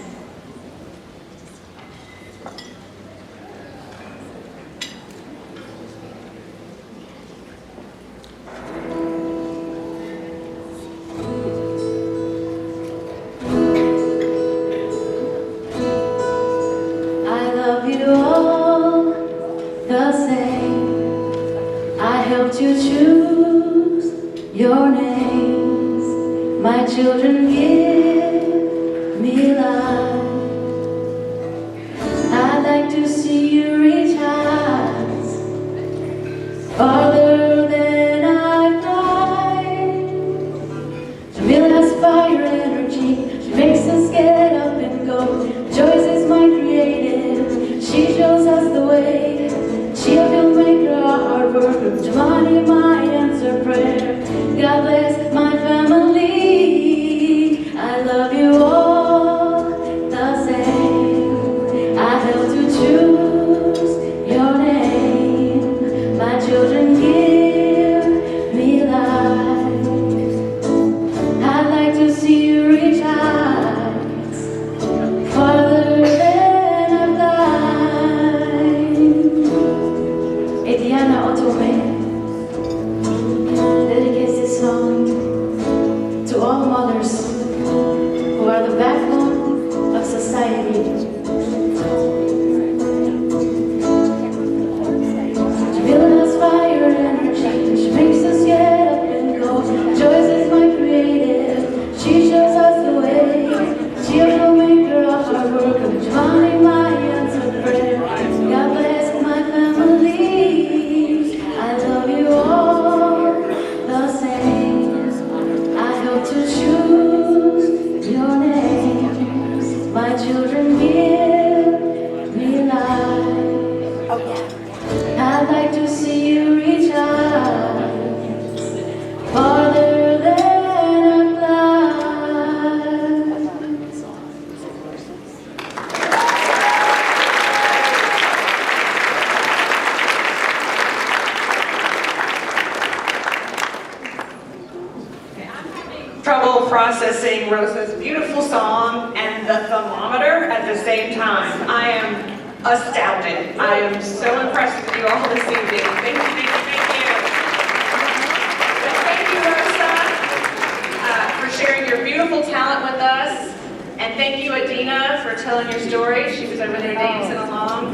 Your names, my children give me life. I'd like to see you reach high. work of Giovanni, my answer prayer. God bless my family. I love you all the same. I help to choose your name. My children give me life. I'd like to see you reach heights farther than I've climbed. Ediana Otome dedicates this song to all mothers who are the backbone of society. She builds us fire and energy. She makes us get up and go. Joyce is my creative. She shows us the way. She is the maker of our work. Of Giovanni, my answer prayer. God bless my family. I love you all the same. I hope to choose your names. My children give me life. I'd like to see you reach out farther than I've climbed. Trouble processing Rosa's beautiful song and the thermometer at the same time. I am astounded. I am so impressed with you all this evening. Thank you, thank you, thank you. But thank you, Rosa, for sharing your beautiful talent with us. And thank you, Adina, for telling your story. She was over there dancing along.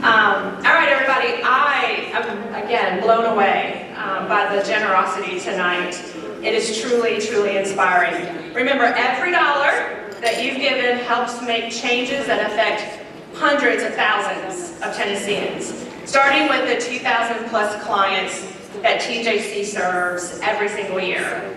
All right, everybody, I am, again, blown away by the generosity tonight. It is truly, truly inspiring. Remember, every dollar that you've given helps make changes that affect hundreds of thousands of Tennesseans, starting with the 2,000 plus clients that TJC serves every single year.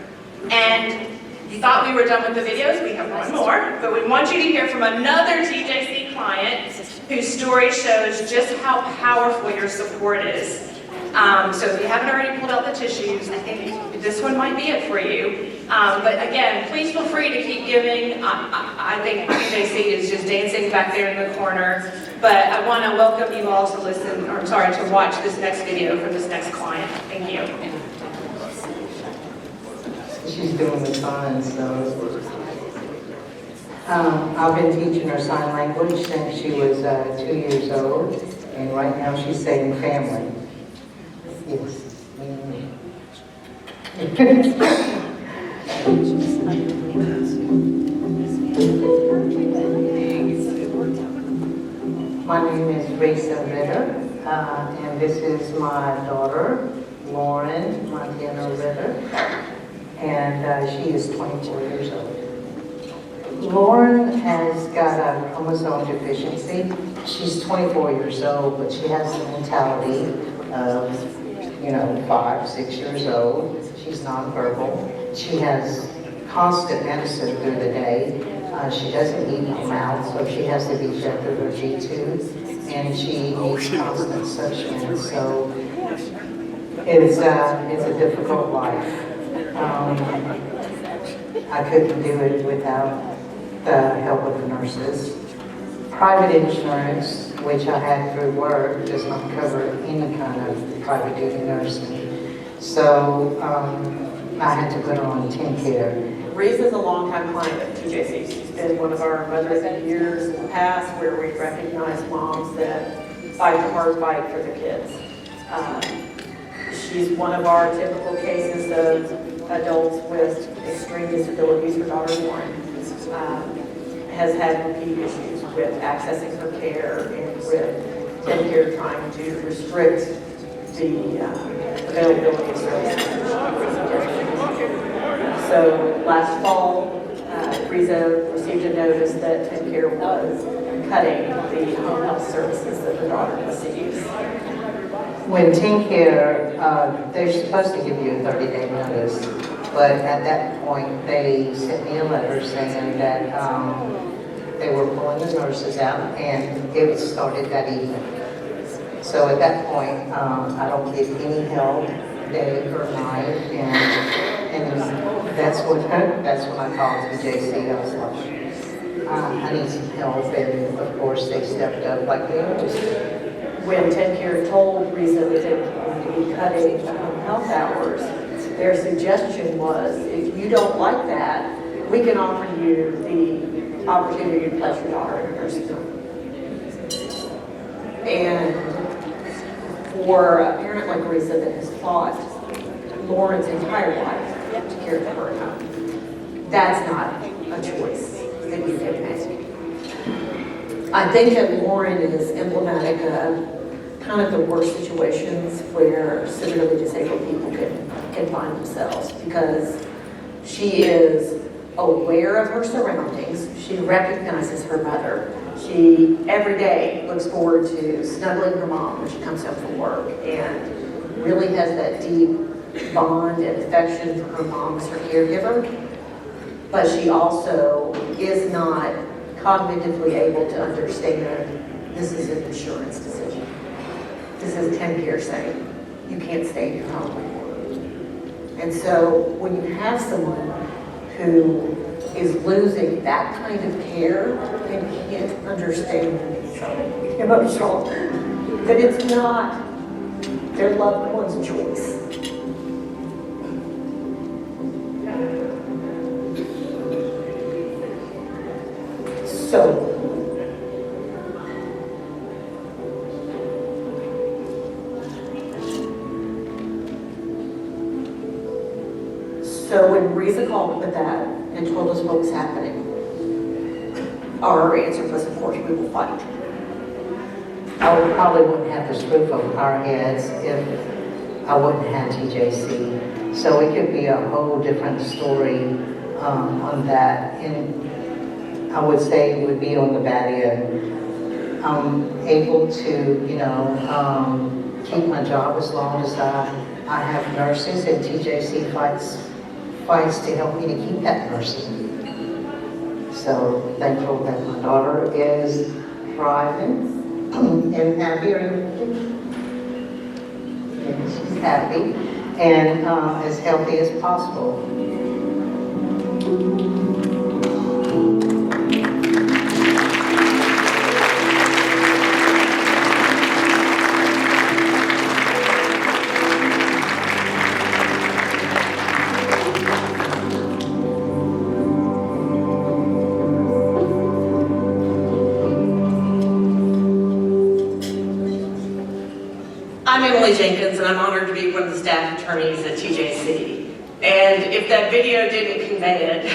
And you thought we were done with the videos, we have one more, but we want you to hear from another TJC client whose story shows just how powerful your support is. So if you haven't already pulled out the tissues, I think this one might be it for you. But again, please feel free to keep giving. I think TJC is just dancing back there in the corner. But I want to welcome you all to listen, or sorry, to watch this next video from this next client. Thank you. She's doing the signs, so. I've been teaching her sign language since she was 2 years old, and right now she's saying family. Yes. My name is Risa Ritter, and this is my daughter, Lauren Montana Ritter, and she is 24 years old. Lauren has got a chromosome deficiency. She's 24 years old, but she has the mentality of 5, 6 years old. She's nonverbal. She has constant medicine through the day. She doesn't eat her mouth, so she has to be checked with her G-tube, and she needs constant suction. So it's a difficult life. I couldn't do it without the help of the nurses. Private insurance, which I had through work, does not cover any kind of private duty nursing. So I had to put her on TennCare. Risa's a longtime client of TJC. She's been one of our mothers of years in the past where we recognize moms that fight the hard fight for their kids. She's one of our typical cases of adults with extreme disabilities. Her daughter Lauren has had repeat issues with accessing her care and with TennCare trying to restrict the availability of services. So last fall, Risa received a notice that TennCare was cutting the home health services that her daughter receives. When TennCare, they're supposed to give you a 30-day notice, but at that point, they sent me a letter saying that they were pulling the nurses out, and it started that evening. So at that point, I don't get any help day or night, and that's when I called TJC. I was like, I need some help, and of course they stepped up like they always do. When TenCare told Risa that they would be cutting health hours, their suggestion was, if you don't like that, we can offer you the opportunity to place your daughter in a nursing home. And for a parent like Risa that has fought Lauren's entire life to care for her at home, that's not a choice that you can make. I think that Lauren is emblematic of kind of the worst situations where severely disabled people can find themselves, because she is aware of her surroundings. She recognizes her mother. She, every day, looks forward to snuggling her mom when she comes home from work, and really has that deep bond and affection for her mom as her caregiver. But she also is not cognitively able to understand this is an insurance decision. This is TenCare saying, you can't stay in your home anymore. And so when you have someone who is losing that kind of care and can't understand something emotional, that it's not their loved one's choice. So when Risa called with that and told us what was happening, our answer was, of course, we will fight. I probably wouldn't have this roof over our heads if I wouldn't have TJC. So it could be a whole different story on that. And I would say it would be on the bad end. I'm able to, keep my job as long as I have nurses, and TJC fights to help me to keep that nursing. So thankful that my daughter is thriving and happy, and she's happy and as healthy as possible. Jenkins, and I'm honored to be one of the staff attorneys at TJC. And if that video didn't convey it,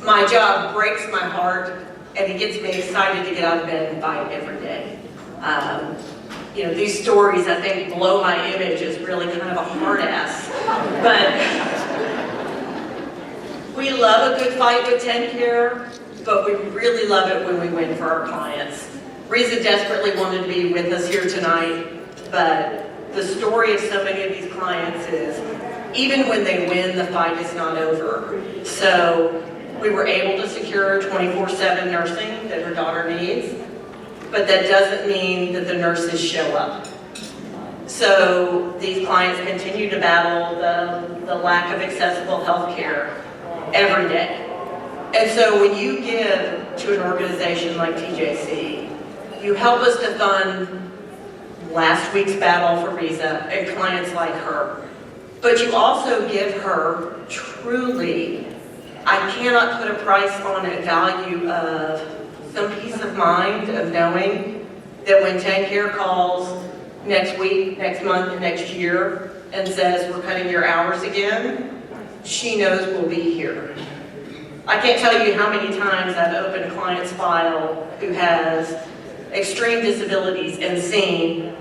my job breaks my heart, and it gets me excited to get out of bed and fight every day. These stories, I think, blow my image as really kind of a hard ass. But we love a good fight with TenCare, but we really love it when we win for our clients. Risa desperately wanted to be with us here tonight, but the story of so many of these clients is, even when they win, the fight is not over. So we were able to secure 24/7 nursing that her daughter needs, but that doesn't mean that the nurses show up. So these clients continue to battle the lack of accessible health care every day. And so when you give to an organization like TJC, you help us to fund last week's battle for Risa and clients like her. But you also give her truly, I cannot put a price on it, value of some peace of mind of knowing that when TenCare calls next week, next month, next year and says, we're cutting your hours again, she knows we'll be here. I can't tell you how many times I've opened a client's file who has extreme disabilities and seen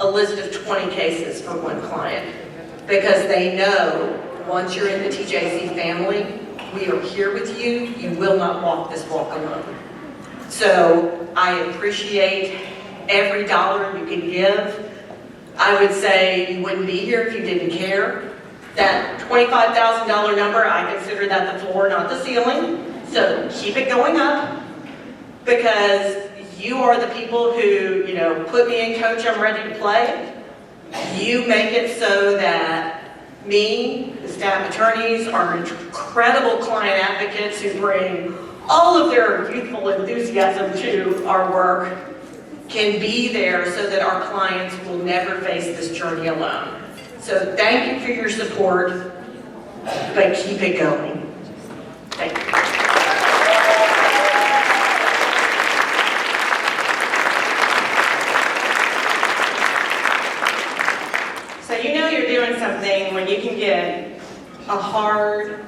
a list of 20 cases for one client, because they know once you're in the TJC family, we are here with you. You will not walk this walk alone. So I appreciate every dollar you can give. I would say you wouldn't be here if you didn't care. That $25,000 number, I consider that the floor, not the ceiling. So keep it going up, because You are the people who, put me in, coach, I'm ready to play. You make it so that me, the staff attorneys, our incredible client advocates who bring all of their youthful enthusiasm to our work can be there so that our clients will never face this journey alone. So thank you for your support, but keep it going. Thank you. So you're doing something when you can get a hard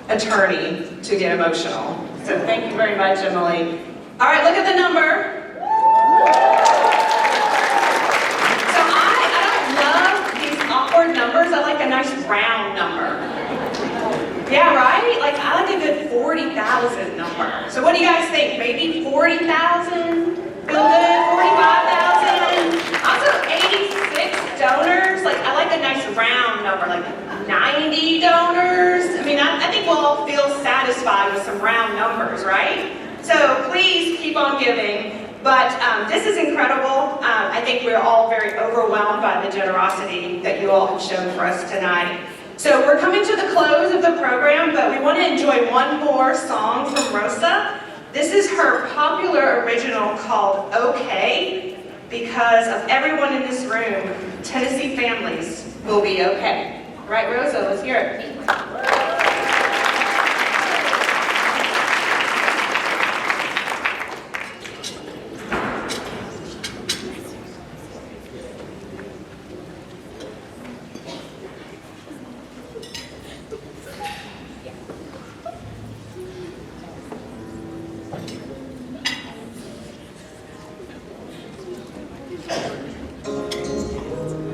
attorney to get emotional. So thank you very much, Emily. All right, look at the number. So I don't love these awkward numbers. I like a nice round number. Yeah, right? Like I like a good 40,000 number. So what do you guys think? Maybe 40,000? Feel good? 45,000? Also 86 donors. Like I like a nice round number, like 90 donors. I mean, I think we'll all feel satisfied with some round numbers, right? So please keep on giving. But this is incredible. I think we're all very overwhelmed by the generosity that you all have shown for us tonight. So we're coming to the close of the program, but we want to enjoy one more song from Rosa. This is her popular original called Okay. Because of everyone in this room, Tennessee families will be okay. Right, Rosa? Let's hear it.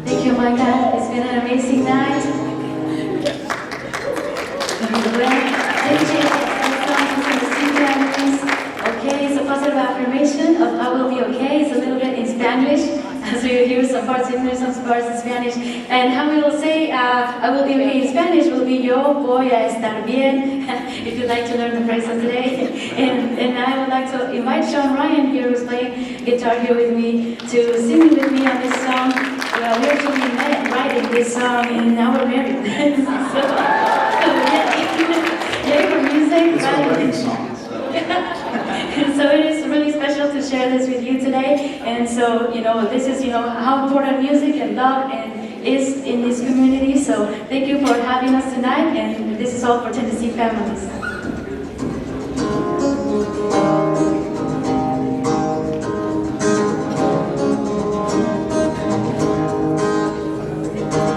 Thank you, my God. It's been an amazing night. Okay, it's a positive affirmation of I will be okay. It's a little bit in Spanish, as we hear some parts in English, some parts in Spanish. And how we will say I will be okay in Spanish will be yo voy a estar bien, if you'd like to learn the phrase of today. And I would like to invite Sean Ryan here, who's playing guitar here with me, to sing with me on this song. We actually met writing this song, and now we're married. Yay for music. It's a wedding song. So it is really special to share this with you today. And so, this is, how important music and love is in this community. So thank you for having us tonight. And this is all for Tennessee families.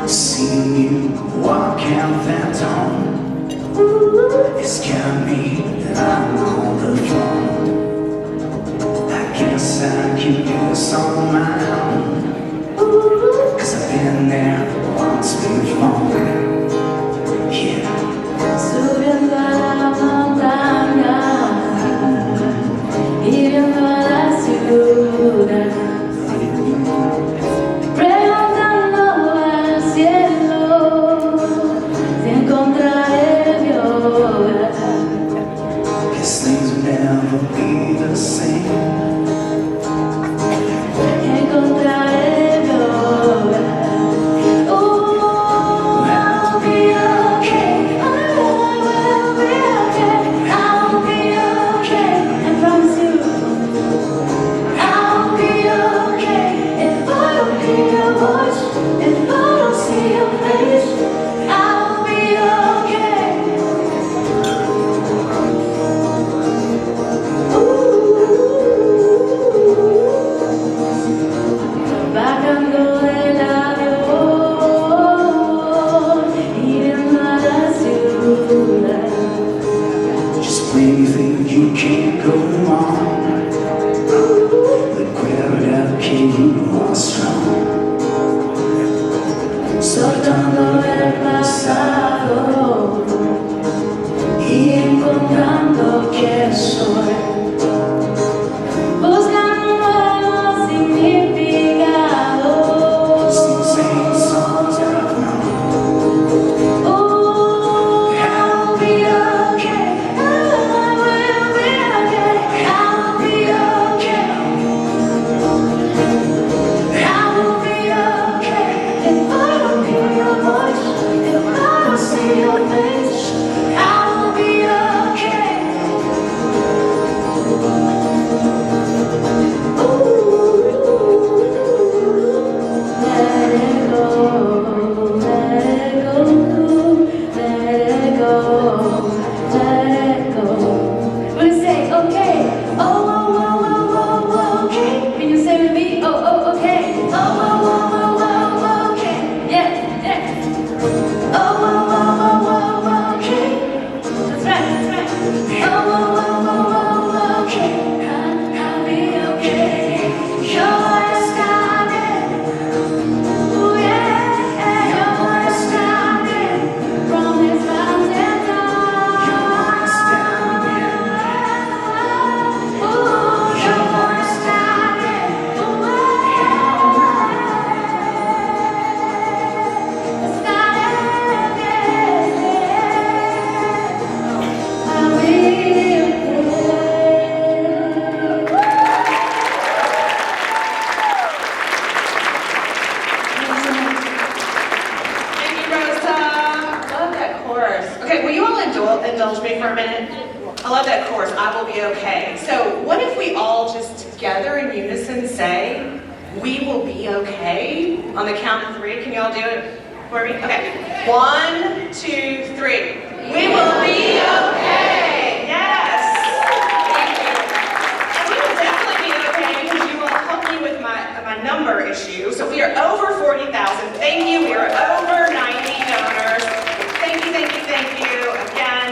Seeing you walk out that door, it scared me that I'm on the throne. I guess I can do this on my own, 'cause I've been there once before. Yeah. Subiendo a la montaña y viendo a la ciudad, preguntando al cielo si encontraré mi hogar. Guess things will never be the same. Encontraré mi hogar. I'll be okay. I will be okay. I'll be okay. I promise you. I'll be okay. If I don't hear your voice, if I don't see your face, I'll be okay. Bajando del avión y viendo a la ciudad. Just when you think you can't go wrong, look where that came you are strong. Soltando el pasado y encontrando quién soy. Buscando un nuevo significado. Still singing songs that I've known. I'll be okay. I will be okay. I'll be okay. see your face, I will be okay. Let it go, let it go, let it go, let it go. We're gonna say, okay, oh, oh, oh, oh, oh, okay. Can you say with me? Oh, oh, okay. Oh, oh, oh, oh, oh, okay. Yeah, yeah. Oh, oh, oh, oh, oh, okay. That's right, that's right. Oh, oh, oh, oh, oh, okay. I'll be okay. You're astounding. Ooh, yeah, you're astounding. From this mountain top. You're astounding. Ooh, you're astounding. Ooh, Thank you, Rosa. I love that chorus. Okay, will you all indulge me for a minute? I love that chorus, I will be okay. So what if we all just together in unison say, we will be okay? On the count of three, can you all do it for me? Okay, 1, 2, 3. We will be okay. Yes. Thank you. And we will definitely be okay because you will help me with my number issue. So we are over 40,000. Thank you. We are over 90 donors. Thank you, thank you, thank you. Again,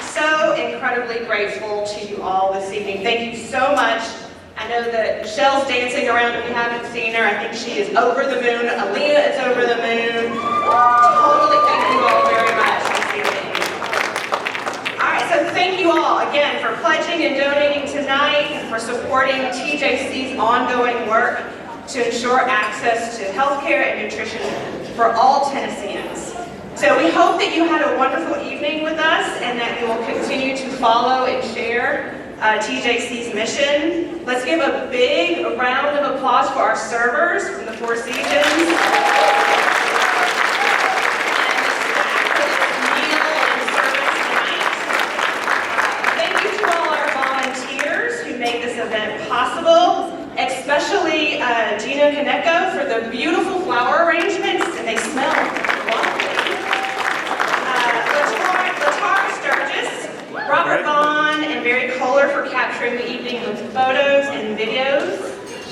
so incredibly grateful to you all this evening. Thank you so much. I know that Michelle's dancing around if you haven't seen her. I think she is over the moon. Aaliyah is over the moon. Totally thank you all very much this evening. All right, so thank you all again for pledging and donating tonight and for supporting TJC's ongoing work to ensure access to healthcare and nutrition for all Tennesseans. So we hope that you had a wonderful evening with us and that you will continue to follow and share TJC's mission. Let's give a big round of applause for our servers from the Four Seasons. Make this event possible, especially Gina Kaneko for the beautiful flower arrangements, and they smell lovely. Latara Sturgis, Robert Vaughn, and Barry Kohler for capturing the evening with photos and videos.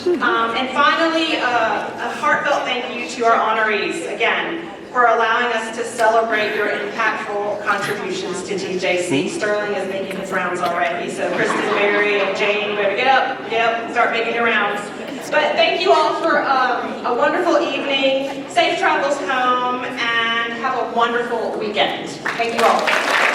And finally, a heartfelt thank you to our honorees, again, for allowing us to celebrate your impactful contributions to TJC. Sterling is making his rounds already, so Kristen, Barry, and Jane, better get up, and start making your rounds. But thank you all for a wonderful evening, safe travels home, and have a wonderful weekend. Thank you all.